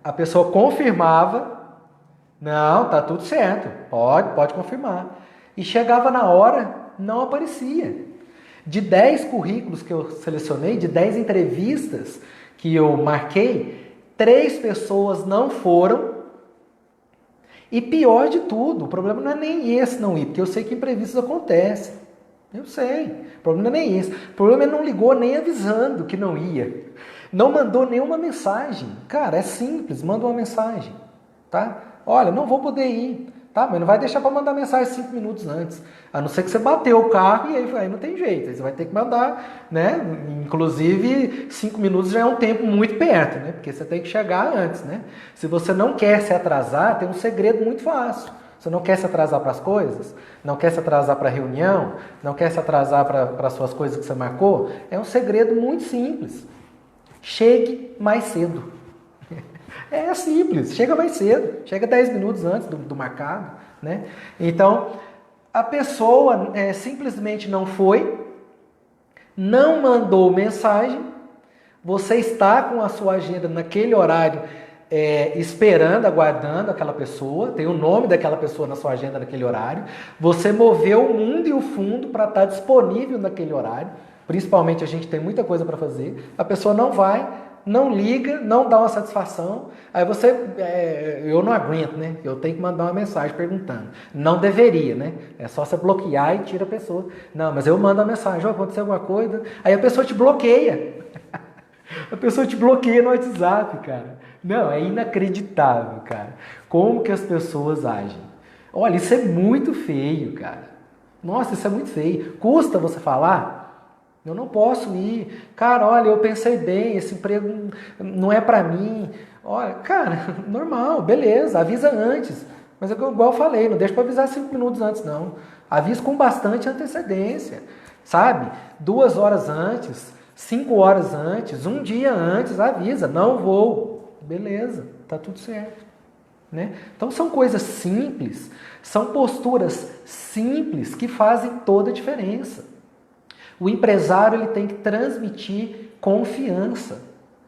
a pessoa confirmava, não, tá tudo certo, pode confirmar. E chegava na hora, não aparecia. De 10 currículos que eu selecionei, de 10 entrevistas que eu marquei, 3 pessoas não foram. E pior de tudo, o problema não é nem esse não ir, porque eu sei que imprevistos acontecem. Eu sei, o problema não é nem esse. O problema é não ligou nem avisando que não ia. Não mandou nenhuma mensagem. Cara, é simples, manda uma mensagem, tá? Olha, não vou poder ir. Tá, mas não vai deixar para mandar mensagem 5 minutos antes. A não ser que você bateu o carro e aí não tem jeito. Aí você vai ter que mandar, né? Inclusive, 5 minutos já é um tempo muito perto, né? Porque você tem que chegar antes, né? Se você não quer se atrasar, tem um segredo muito fácil. Você não quer se atrasar para as coisas? Não quer se atrasar para a reunião? Não quer se atrasar para as suas coisas que você marcou? É um segredo muito simples. Chegue mais cedo. É simples, chega mais cedo, chega 10 minutos antes do marcado, né? Então, a pessoa simplesmente não foi, não mandou mensagem, você está com a sua agenda naquele horário esperando, aguardando aquela pessoa, tem o nome daquela pessoa na sua agenda naquele horário, você moveu o mundo e o fundo para estar disponível naquele horário, principalmente a gente tem muita coisa para fazer, a pessoa não vai, não liga, não dá uma satisfação, aí eu não aguento, né? Eu tenho que mandar uma mensagem perguntando. Não deveria, né? É só você bloquear e tira a pessoa. Não, mas eu mando uma mensagem, aconteceu alguma coisa, aí a pessoa te bloqueia. A pessoa te bloqueia no WhatsApp, cara. Não, é inacreditável, cara. Como que as pessoas agem. Olha, isso é muito feio, cara. Nossa, isso é muito feio. Custa você falar? Eu não posso ir. Cara, olha, eu pensei bem, esse emprego não é para mim. Olha, cara, normal, beleza, avisa antes. Mas é igual eu falei, não deixa para avisar 5 minutos antes, não. Avisa com bastante antecedência, sabe? 2 horas antes, 5 horas antes, um dia antes, avisa, não vou. Beleza, tá tudo certo. Né? Então são coisas simples, são posturas simples que fazem toda a diferença. O empresário ele tem que transmitir confiança.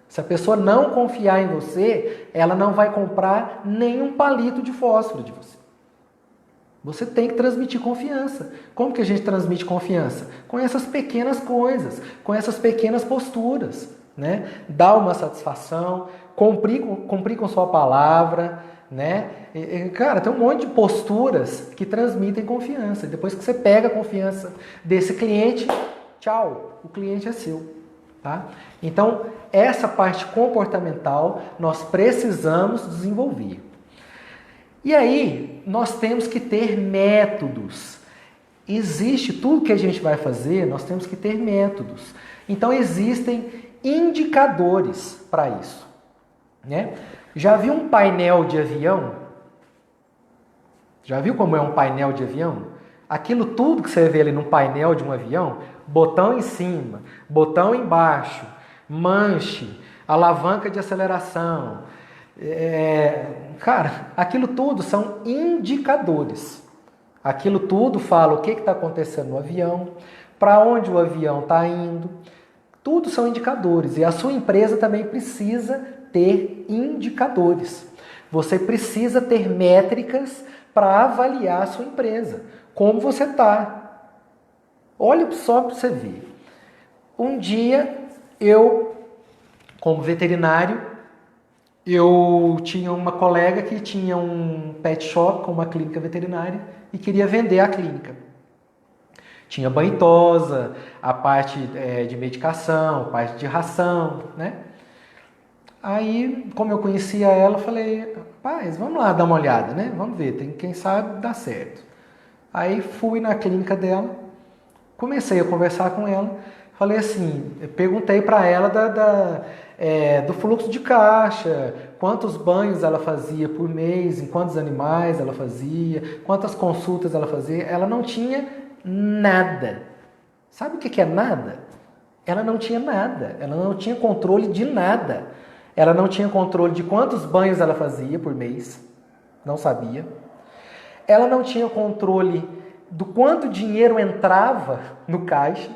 Se a pessoa não confiar em você, ela não vai comprar nenhum palito de fósforo de você. Você tem que transmitir confiança. Como que a gente transmite confiança? Com essas pequenas coisas, com essas pequenas posturas. Né? Dar uma satisfação, cumprir com sua palavra. Né? Cara, tem um monte de posturas que transmitem confiança. Depois que você pega a confiança desse cliente, tchau, o cliente é seu. Tá? Então, essa parte comportamental nós precisamos desenvolver. E aí, nós temos que ter métodos. Existe tudo que a gente vai fazer, nós temos que ter métodos. Então, existem indicadores para isso. Né? Já viu um painel de avião? Já viu como é um painel de avião? Aquilo tudo que você vê ali no painel de um avião, botão em cima, botão embaixo, manche, alavanca de aceleração. Cara, aquilo tudo são indicadores. Aquilo tudo fala o que está acontecendo no avião, para onde o avião está indo. Tudo são indicadores. E a sua empresa também precisa ter indicadores. Você precisa ter métricas para avaliar a sua empresa. Como você está. Olha só para você ver. Um dia, eu, como veterinário, eu tinha uma colega que tinha um pet shop com uma clínica veterinária e queria vender a clínica. Tinha banho-tosa, a parte de medicação, a parte de ração, né? Aí, como eu conhecia ela, eu falei, rapaz, vamos lá dar uma olhada, né? Vamos ver, quem sabe dá certo. Aí fui na clínica dela, comecei a conversar com ela, falei assim, perguntei para ela do fluxo de caixa, quantos banhos ela fazia por mês, em quantos animais ela fazia, quantas consultas ela fazia. Ela não tinha nada. Sabe o que é nada? Ela não tinha nada, ela não tinha controle de nada. Ela não tinha controle de quantos banhos ela fazia por mês, não sabia. Ela não tinha controle do quanto dinheiro entrava no caixa,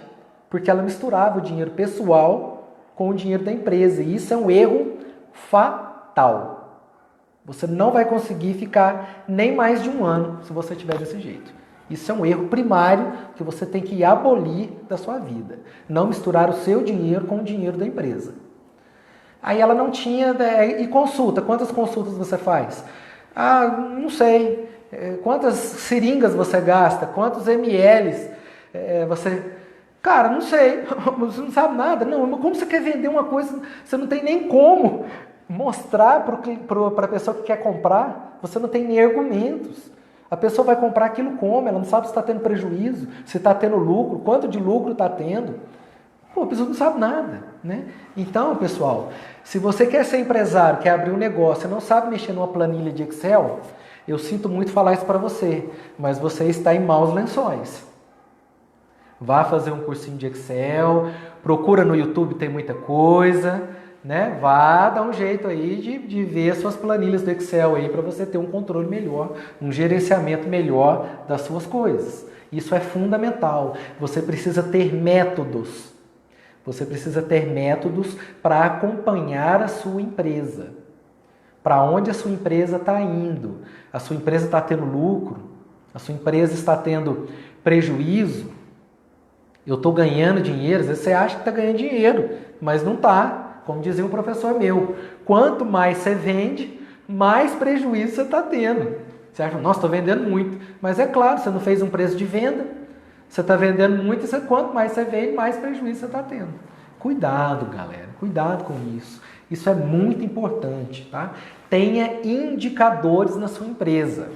porque ela misturava o dinheiro pessoal com o dinheiro da empresa. E isso é um erro fatal. Você não vai conseguir ficar nem mais de um ano se você tiver desse jeito. Isso é um erro primário que você tem que abolir da sua vida. Não misturar o seu dinheiro com o dinheiro da empresa. Aí ela não tinha... E consulta, quantas consultas você faz? Ah, não sei. Quantas seringas você gasta? Quantos ml você... Cara, não sei. Você não sabe nada. Não, como você quer vender uma coisa? Você não tem nem como mostrar para a pessoa que quer comprar. Você não tem nem argumentos. A pessoa vai comprar aquilo como? Ela não sabe se está tendo prejuízo, se está tendo lucro, quanto de lucro está tendo. Pô, a pessoa não sabe nada, né? Então, pessoal, se você quer ser empresário, quer abrir um negócio e não sabe mexer numa planilha de Excel, eu sinto muito falar isso para você, mas você está em maus lençóis. Vá fazer um cursinho de Excel, procura no YouTube, tem muita coisa, né? Vá dar um jeito aí de ver as suas planilhas do Excel aí para você ter um controle melhor, um gerenciamento melhor das suas coisas. Isso é fundamental. Você precisa ter métodos. Você precisa ter métodos para acompanhar a sua empresa. Para onde a sua empresa está indo? A sua empresa está tendo lucro? A sua empresa está tendo prejuízo? Eu estou ganhando dinheiro? Às vezes você acha que está ganhando dinheiro, mas não está. Como dizia um professor meu, quanto mais você vende, mais prejuízo você está tendo. Você acha, nossa, estou vendendo muito. Mas é claro, você não fez um preço de venda. Você está vendendo muito e quanto mais você vende, mais prejuízo você está tendo. Cuidado, galera. Cuidado com isso. Isso é muito importante, tá? Tenha indicadores na sua empresa.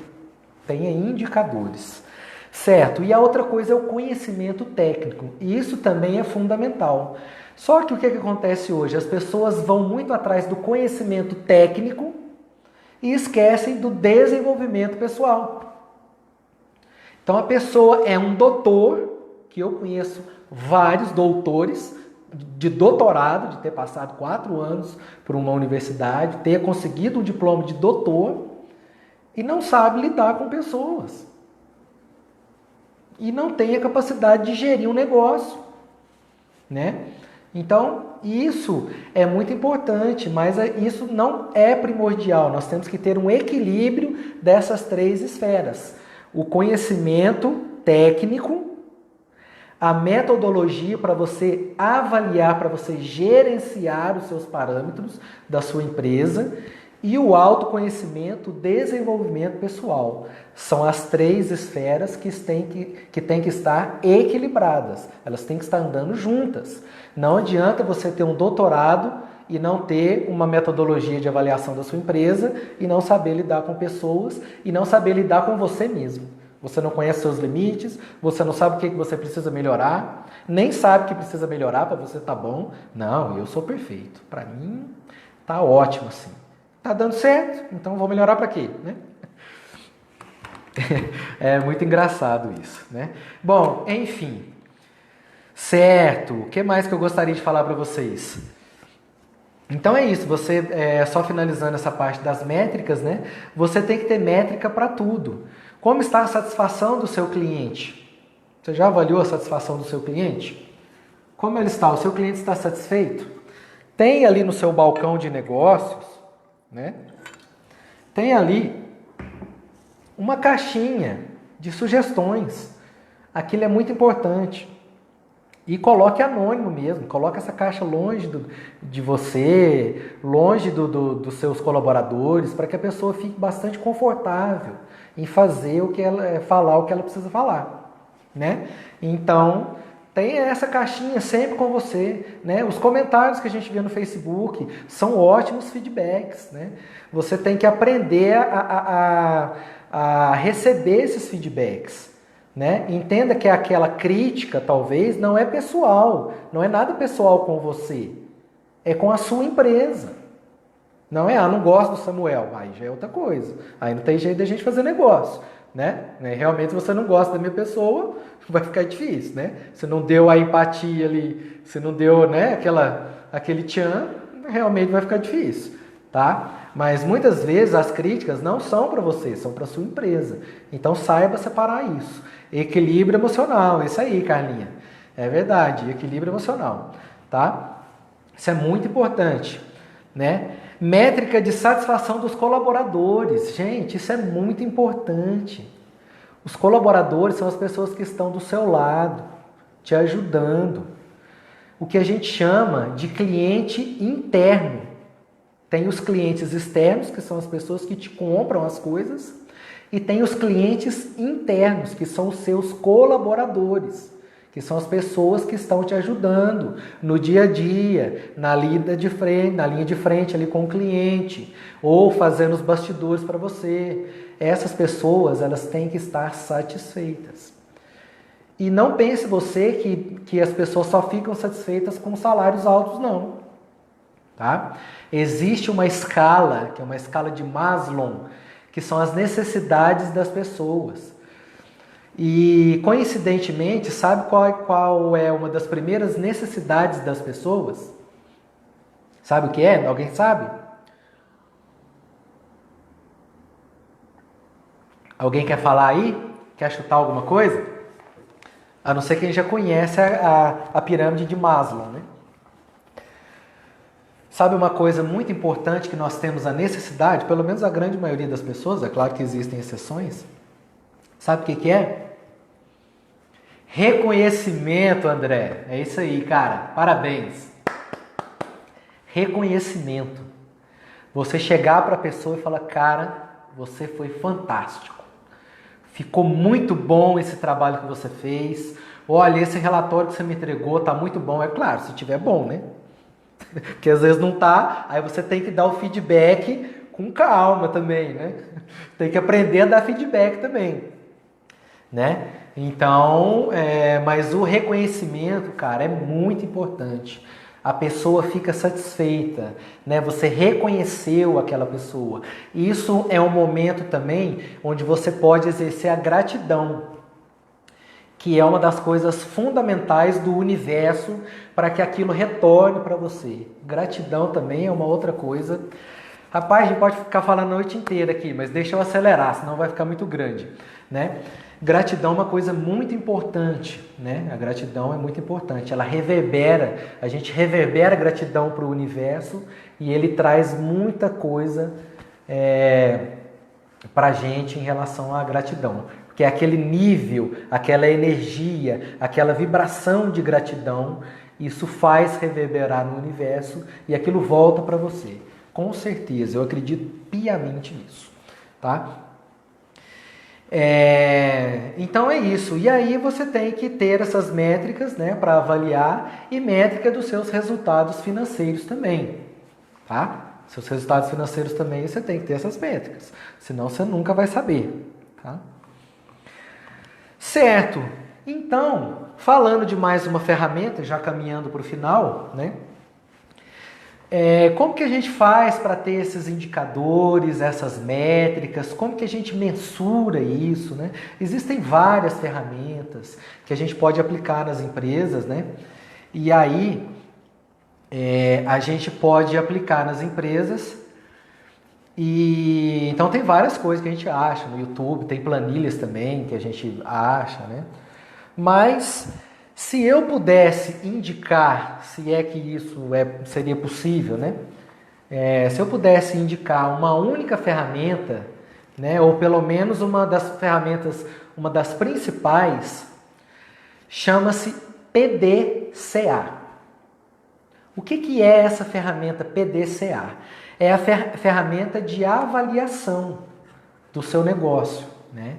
Tenha indicadores. Certo, e a outra coisa é o conhecimento técnico, e isso também é fundamental. Só que o que acontece hoje? As pessoas vão muito atrás do conhecimento técnico e esquecem do desenvolvimento pessoal. Então a pessoa é um doutor, que eu conheço vários doutores de doutorado, de ter passado 4 anos por uma universidade, ter conseguido um diploma de doutor e não sabe lidar com pessoas. E não tem a capacidade de gerir um negócio, né? Então, isso é muito importante, mas isso não é primordial. Nós temos que ter um equilíbrio dessas 3 esferas. O conhecimento técnico, a metodologia para você avaliar, para você gerenciar os seus parâmetros da sua empresa e o autoconhecimento, o desenvolvimento pessoal. São as 3 esferas que têm que estar equilibradas. Elas têm que estar andando juntas. Não adianta você ter um doutorado e não ter uma metodologia de avaliação da sua empresa e não saber lidar com pessoas e não saber lidar com você mesmo. Você não conhece seus limites, você não sabe o que você precisa melhorar, nem sabe que precisa melhorar para você estar bom. Não, eu sou perfeito. Para mim, tá ótimo assim. Tá dando certo, então vou melhorar para quê, né? É muito engraçado isso, né? Bom, enfim. Certo. O que mais que eu gostaria de falar para vocês? Então é isso, só finalizando essa parte das métricas, né? Você tem que ter métrica para tudo. Como está a satisfação do seu cliente? Você já avaliou a satisfação do seu cliente? Como ele está? O seu cliente está satisfeito? Tem ali no seu balcão de negócios, né? Tem ali uma caixinha de sugestões. Aquilo é muito importante. E coloque anônimo mesmo, coloque essa caixa longe de você, longe dos seus colaboradores, para que a pessoa fique bastante confortável em fazer falar o que ela precisa falar, né? Então, tenha essa caixinha sempre com você, né? Os comentários que a gente vê no Facebook são ótimos feedbacks, né? Você tem que aprender a receber esses feedbacks, né? Entenda que aquela crítica, talvez, não é pessoal, não é nada pessoal com você, é com a sua empresa. Não é, não gosto do Samuel, aí já é outra coisa, aí não tem jeito de a gente fazer negócio, né? Realmente, se você não gosta da minha pessoa, vai ficar difícil, né? Se não deu a empatia ali, se não deu, né, aquele tchan, realmente vai ficar difícil, tá? Mas muitas vezes as críticas não são para você, são para sua empresa. Então saiba separar isso. Equilíbrio emocional, isso aí, Carlinha. É verdade, equilíbrio emocional, tá? Isso é muito importante, né? Métrica de satisfação dos colaboradores. Gente, isso é muito importante. Os colaboradores são as pessoas que estão do seu lado, te ajudando. O que a gente chama de cliente interno. Tem os clientes externos, que são as pessoas que te compram as coisas, e tem os clientes internos, que são os seus colaboradores, que são as pessoas que estão te ajudando no dia a dia, na linha de frente ali com o cliente, ou fazendo os bastidores para você. Essas pessoas, elas têm que estar satisfeitas. E não pense você que as pessoas só ficam satisfeitas com salários altos, não. Tá? Existe uma escala, que é uma escala de Maslow, que são as necessidades das pessoas. E, coincidentemente, sabe qual é uma das primeiras necessidades das pessoas? Sabe o que é? Alguém sabe? Alguém quer falar aí? Quer chutar alguma coisa? A não ser quem já conhece a pirâmide de Maslow, né? Sabe uma coisa muito importante que nós temos a necessidade, pelo menos a grande maioria das pessoas, é claro que existem exceções. Sabe o que é? Reconhecimento, André. É isso aí, cara. Parabéns. Reconhecimento. Você chegar para a pessoa e falar, cara, você foi fantástico. Ficou muito bom esse trabalho que você fez. Olha, esse relatório que você me entregou está muito bom. É claro, se tiver bom, né? Porque às vezes não tá, aí você tem que dar o feedback com calma também, né? Tem que aprender a dar feedback também. né? Então, mas o reconhecimento, cara, é muito importante. A pessoa fica satisfeita, né? Você reconheceu aquela pessoa. Isso é um momento também onde você pode exercer a gratidão, que é uma das coisas fundamentais do universo para que aquilo retorne para você. Gratidão também é uma outra coisa. Rapaz, a gente pode ficar falando a noite inteira aqui, mas deixa eu acelerar, senão vai ficar muito grande, né? Gratidão é uma coisa muito importante, né? A gratidão é muito importante. Ela reverbera, a gente reverbera a gratidão para o universo e ele traz muita coisa para a gente em relação à gratidão. Porque é aquele nível, aquela energia, aquela vibração de gratidão, isso faz reverberar no universo e aquilo volta para você. Com certeza, eu acredito piamente nisso, tá? Então é isso. E aí você tem que ter essas métricas, né, para avaliar e métrica dos seus resultados financeiros também, tá? Seus resultados financeiros também você tem que ter essas métricas, senão você nunca vai saber, tá? Certo. Então, falando de mais uma ferramenta, já caminhando para o final, né? Como que a gente faz para ter esses indicadores, essas métricas? Como que a gente mensura isso, né? Existem várias ferramentas que a gente pode aplicar nas empresas, né? E aí, a gente pode aplicar nas empresas e então tem várias coisas que a gente acha no YouTube, tem planilhas também que a gente acha, né? Mas se eu pudesse indicar, se é que isso seria possível, né? Se eu pudesse indicar uma única ferramenta, né? Ou pelo menos uma das ferramentas, uma das principais, chama-se PDCA. O que é essa ferramenta PDCA? É a ferramenta de avaliação do seu negócio, né?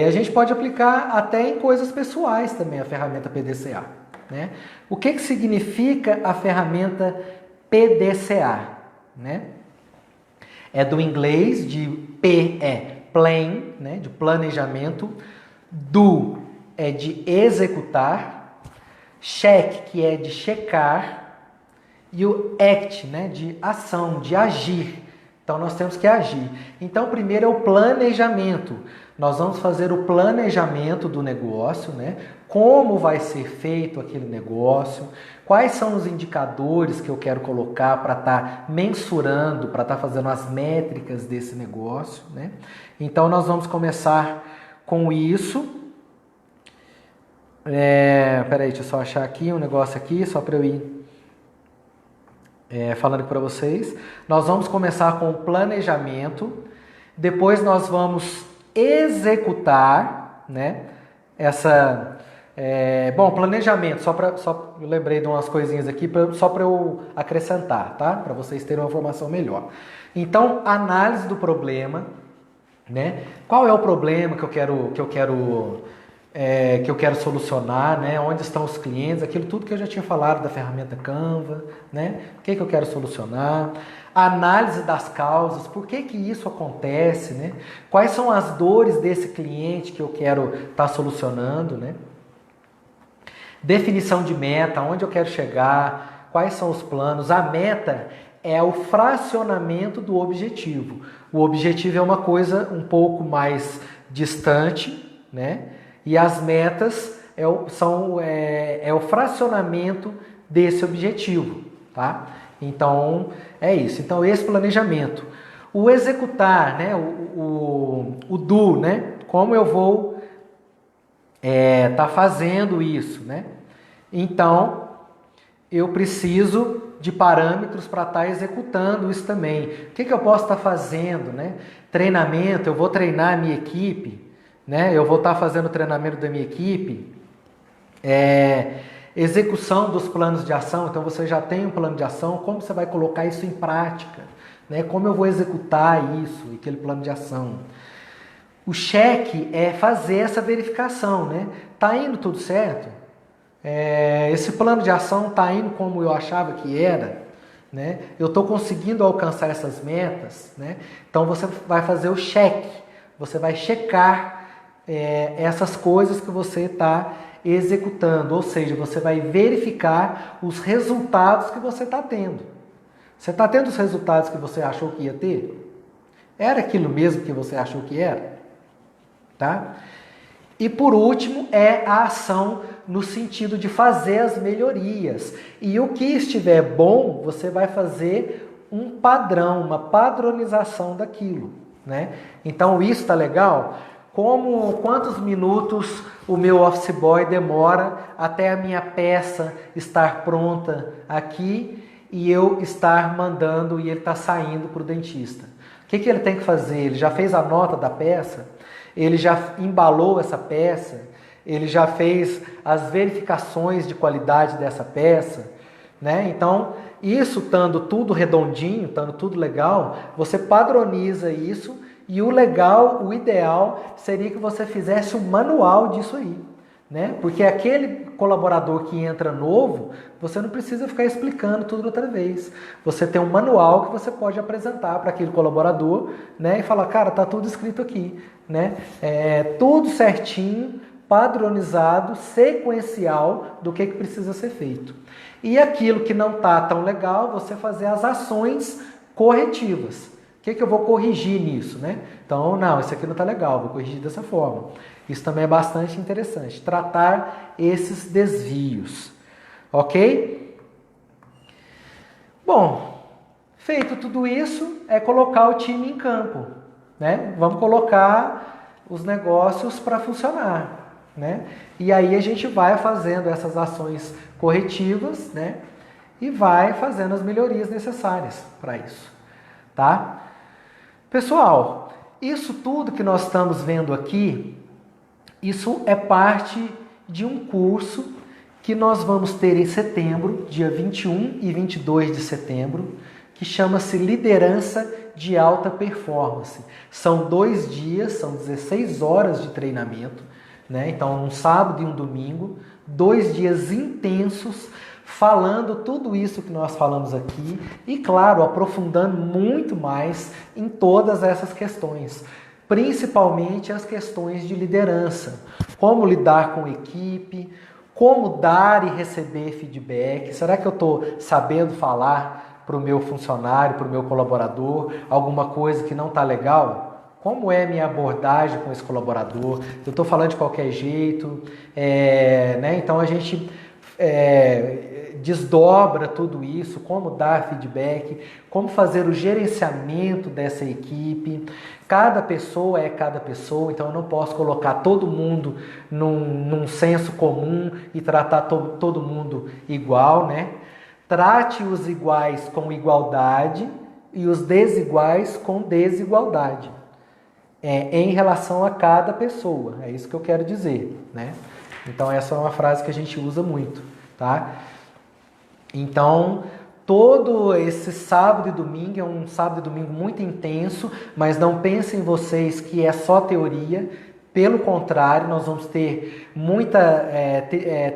A gente pode aplicar até em coisas pessoais também a ferramenta PDCA, né? O que significa a ferramenta PDCA, né? É do inglês, de P é plan, né? De planejamento, do é de executar, check, que é de checar, e o act, né? De ação, de agir. Então, nós temos que agir. Então, primeiro é o planejamento. Nós vamos fazer o planejamento do negócio, né? Como vai ser feito aquele negócio, quais são os indicadores que eu quero colocar para estar mensurando, para estar fazendo as métricas desse negócio, né? Então, nós vamos começar com isso. Peraí, deixa eu só achar aqui um negócio aqui, só para eu ir falando para vocês. Nós vamos começar com o planejamento, depois nós vamos executar, né? Planejamento, eu lembrei de umas coisinhas aqui, só para eu acrescentar, tá? Para vocês terem uma informação melhor. Então, análise do problema, né? Qual é o problema que eu quero solucionar, né? Onde estão os clientes, aquilo tudo que eu já tinha falado da ferramenta Canva, né? O que eu quero solucionar, análise das causas, por que isso acontece, né? Quais são as dores desse cliente que eu quero estar solucionando, né? Definição de meta, onde eu quero chegar, quais são os planos. A meta é o fracionamento do objetivo. O objetivo é uma coisa um pouco mais distante, né? E as metas é o fracionamento desse objetivo, tá? Então, é isso. Então, esse planejamento. O executar, né? O do, né? Como eu vou tá fazendo isso, né? Então, eu preciso de parâmetros para estar executando isso também. O que eu posso estar fazendo, né? Treinamento, eu vou treinar a minha equipe, né? Eu vou estar fazendo o treinamento da minha equipe. Execução dos planos de ação, então você já tem um plano de ação, como você vai colocar isso em prática, né? Como eu vou executar isso, aquele plano de ação. O cheque é fazer essa verificação, né? Tá indo tudo certo? Esse plano de ação tá indo como eu achava que era, né? Eu estou conseguindo alcançar essas metas, né? Então você vai fazer o cheque, você vai checar essas coisas que você está executando, ou seja, você vai verificar os resultados que você está tendo. Você está tendo os resultados que você achou que ia ter? Era aquilo mesmo que você achou que era? Tá? E por último é a ação no sentido de fazer as melhorias. E o que estiver bom, você vai fazer um padrão, uma padronização daquilo, né? Então isso está legal? Quantos minutos o meu office boy demora até a minha peça estar pronta aqui e eu estar mandando e ele está saindo para o dentista? O que ele tem que fazer? Ele já fez a nota da peça? Ele já embalou essa peça? Ele já fez as verificações de qualidade dessa peça? Né? Então, isso estando tudo redondinho, estando tudo legal, você padroniza isso. E o legal, o ideal, seria que você fizesse um manual disso aí, né? Porque aquele colaborador que entra novo, você não precisa ficar explicando tudo outra vez. Você tem um manual que você pode apresentar para aquele colaborador, né? E falar, cara, tá tudo escrito aqui, né? Tudo certinho, padronizado, sequencial do que precisa ser feito. E aquilo que não tá tão legal, você fazer as ações corretivas. O que eu vou corrigir nisso, né? Então, não, isso aqui não está legal, vou corrigir dessa forma. Isso também é bastante interessante, tratar esses desvios, ok? Bom, feito tudo isso, é colocar o time em campo, né? Vamos colocar os negócios para funcionar, né? E aí a gente vai fazendo essas ações corretivas, né? E vai fazendo as melhorias necessárias para isso, tá? Pessoal, isso tudo que nós estamos vendo aqui, isso é parte de um curso que nós vamos ter em setembro, dia 21 e 22 de setembro, que chama-se Liderança de Alta Performance. São 2 dias, são 16 horas de treinamento, né? Então, um sábado e um domingo, 2 dias intensos, falando tudo isso que nós falamos aqui e, claro, aprofundando muito mais em todas essas questões, principalmente as questões de liderança, como lidar com equipe, como dar e receber feedback. Será que eu estou sabendo falar para o meu funcionário, para o meu colaborador, alguma coisa que não está legal? Como é a minha abordagem com esse colaborador? Eu estou falando de qualquer jeito, né? Então a gente desdobra tudo isso, como dar feedback, como fazer o gerenciamento dessa equipe. Cada pessoa é cada pessoa, então eu não posso colocar todo mundo num senso comum e tratar todo mundo igual, né? Trate os iguais com igualdade e os desiguais com desigualdade. Em relação a cada pessoa, é isso que eu quero dizer, né? Então essa é uma frase que a gente usa muito, tá? Então, todo esse sábado e domingo é um sábado e domingo muito intenso, mas não pensem vocês que é só teoria. Pelo contrário, nós vamos ter muita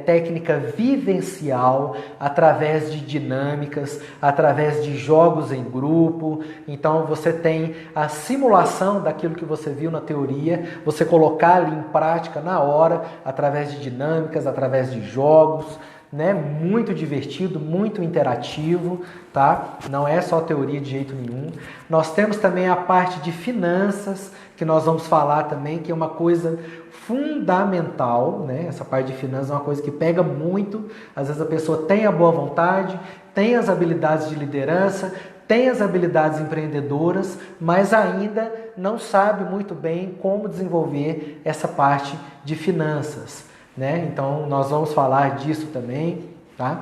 técnica vivencial através de dinâmicas, através de jogos em grupo. Então você tem a simulação daquilo que você viu na teoria, você colocar ali em prática na hora, através de dinâmicas, através de jogos, né? Muito divertido, muito interativo, tá? Não é só teoria de jeito nenhum. Nós temos também a parte de finanças, que nós vamos falar também, que é uma coisa fundamental, né? Essa parte de finanças é uma coisa que pega muito. Às vezes a pessoa tem a boa vontade, tem as habilidades de liderança, tem as habilidades empreendedoras, mas ainda não sabe muito bem como desenvolver essa parte de finanças, né? Então nós vamos falar disso também, tá?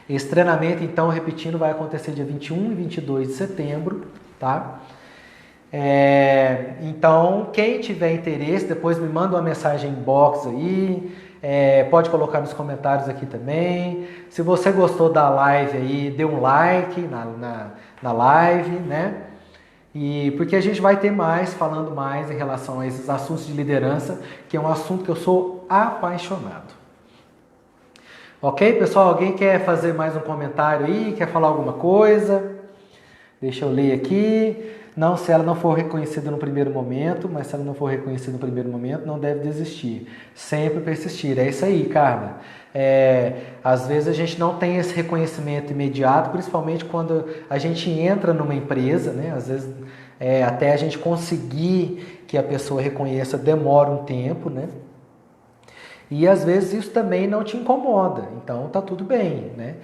Esse treinamento, então, repetindo, vai acontecer dia 21 e 22 de setembro, tá? Então, quem tiver interesse, depois me manda uma mensagem inbox aí, pode colocar nos comentários aqui também. Se você gostou da live aí, dê um like na live, né? E porque a gente vai ter falando mais em relação a esses assuntos de liderança, que é um assunto que eu sou apaixonado. Ok, pessoal? Alguém quer fazer mais um comentário aí? Quer falar alguma coisa? Deixa eu ler aqui. Não, se ela não for reconhecida no primeiro momento, mas se ela não for reconhecida no primeiro momento, não deve desistir. Sempre persistir. É isso aí, Carla. Às vezes a gente não tem esse reconhecimento imediato, principalmente quando a gente entra numa empresa, né? Às vezes até a gente conseguir que a pessoa reconheça demora um tempo, né? E às vezes isso também não te incomoda, então tá tudo bem, né?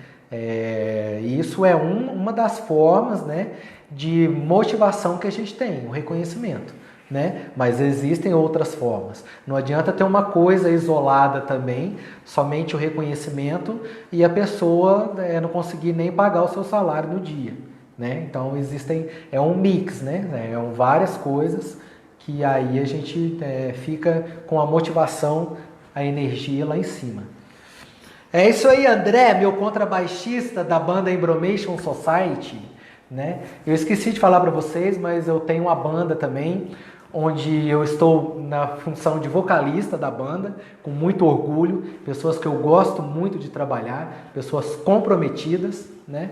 Isso é uma das formas, né, de motivação que a gente tem, o reconhecimento, né? Mas existem outras formas. Não adianta ter uma coisa isolada também, somente o reconhecimento e a pessoa não conseguir nem pagar o seu salário no dia, né? Então é um mix, né? Várias coisas que aí a gente fica com a motivação, a energia lá em cima. É isso aí, André, meu contrabaixista da banda Embromation Society, né? Eu esqueci de falar para vocês, mas eu tenho uma banda também, onde eu estou na função de vocalista da banda, com muito orgulho, pessoas que eu gosto muito de trabalhar, pessoas comprometidas, né?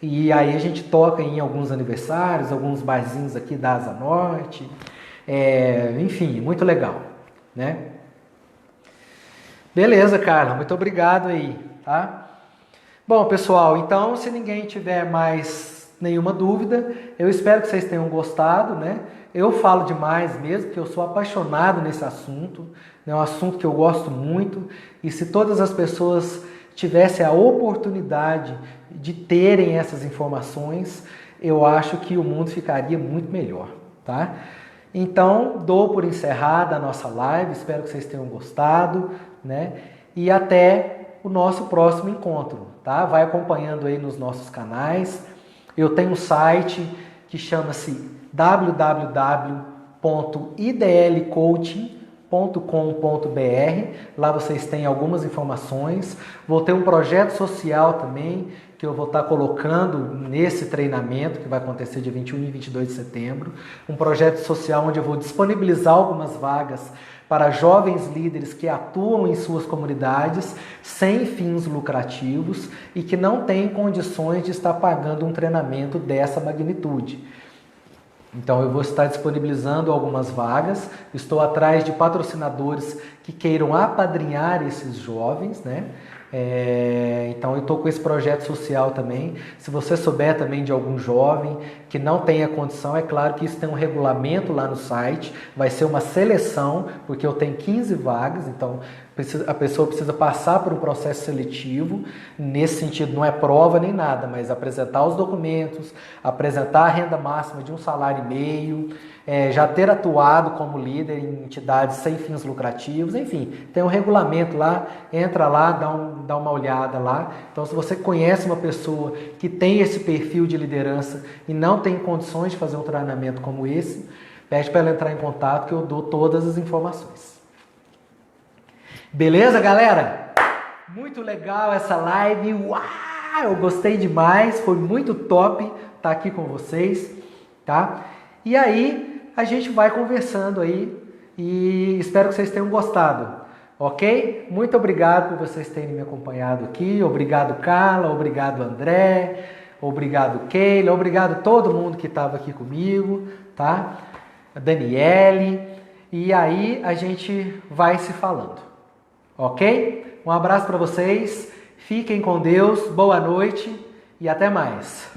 E aí a gente toca em alguns aniversários, alguns barzinhos aqui da Asa Norte, enfim, muito legal, né? Beleza, Carla, muito obrigado aí, tá? Bom, pessoal, então se ninguém tiver mais nenhuma dúvida, eu espero que vocês tenham gostado, né? Eu falo demais mesmo, porque eu sou apaixonado nesse assunto, é um assunto que eu gosto muito, e se todas as pessoas tivessem a oportunidade de terem essas informações, eu acho que o mundo ficaria muito melhor, tá? Então, dou por encerrada a nossa live, espero que vocês tenham gostado, né? E até o nosso próximo encontro, tá? Vai acompanhando aí nos nossos canais. Eu tenho um site que chama-se www.idlcoaching.com.br. Lá vocês têm algumas informações. Vou ter um projeto social também, que eu vou estar colocando nesse treinamento, que vai acontecer dia 21 e 22 de setembro. Um projeto social onde eu vou disponibilizar algumas vagas para jovens líderes que atuam em suas comunidades sem fins lucrativos e que não têm condições de estar pagando um treinamento dessa magnitude. Então eu vou estar disponibilizando algumas vagas, estou atrás de patrocinadores que queiram apadrinhar esses jovens, né? Então eu estou com esse projeto social também. Se você souber também de algum jovem que não tenha condição, é claro que isso tem um regulamento lá no site, vai ser uma seleção, porque eu tenho 15 vagas, então a pessoa precisa passar por um processo seletivo. Nesse sentido, não é prova nem nada, mas apresentar os documentos, apresentar a renda máxima de um salário e meio, já ter atuado como líder em entidades sem fins lucrativos, enfim, tem um regulamento lá, entra lá, dá uma olhada lá. Então, se você conhece uma pessoa que tem esse perfil de liderança e não tem condições de fazer um treinamento como esse, pede para ela entrar em contato que eu dou todas as informações. Beleza, galera? Muito legal essa live. Uau! Eu gostei demais, foi muito top estar aqui com vocês, tá? E aí, a gente vai conversando aí e espero que vocês tenham gostado, ok? Muito obrigado por vocês terem me acompanhado aqui. Obrigado, Carla. Obrigado, André. Obrigado, Keila. Obrigado todo mundo que estava aqui comigo, tá? A Daniele. E aí, a gente vai se falando, ok? Um abraço para vocês. Fiquem com Deus. Boa noite e até mais.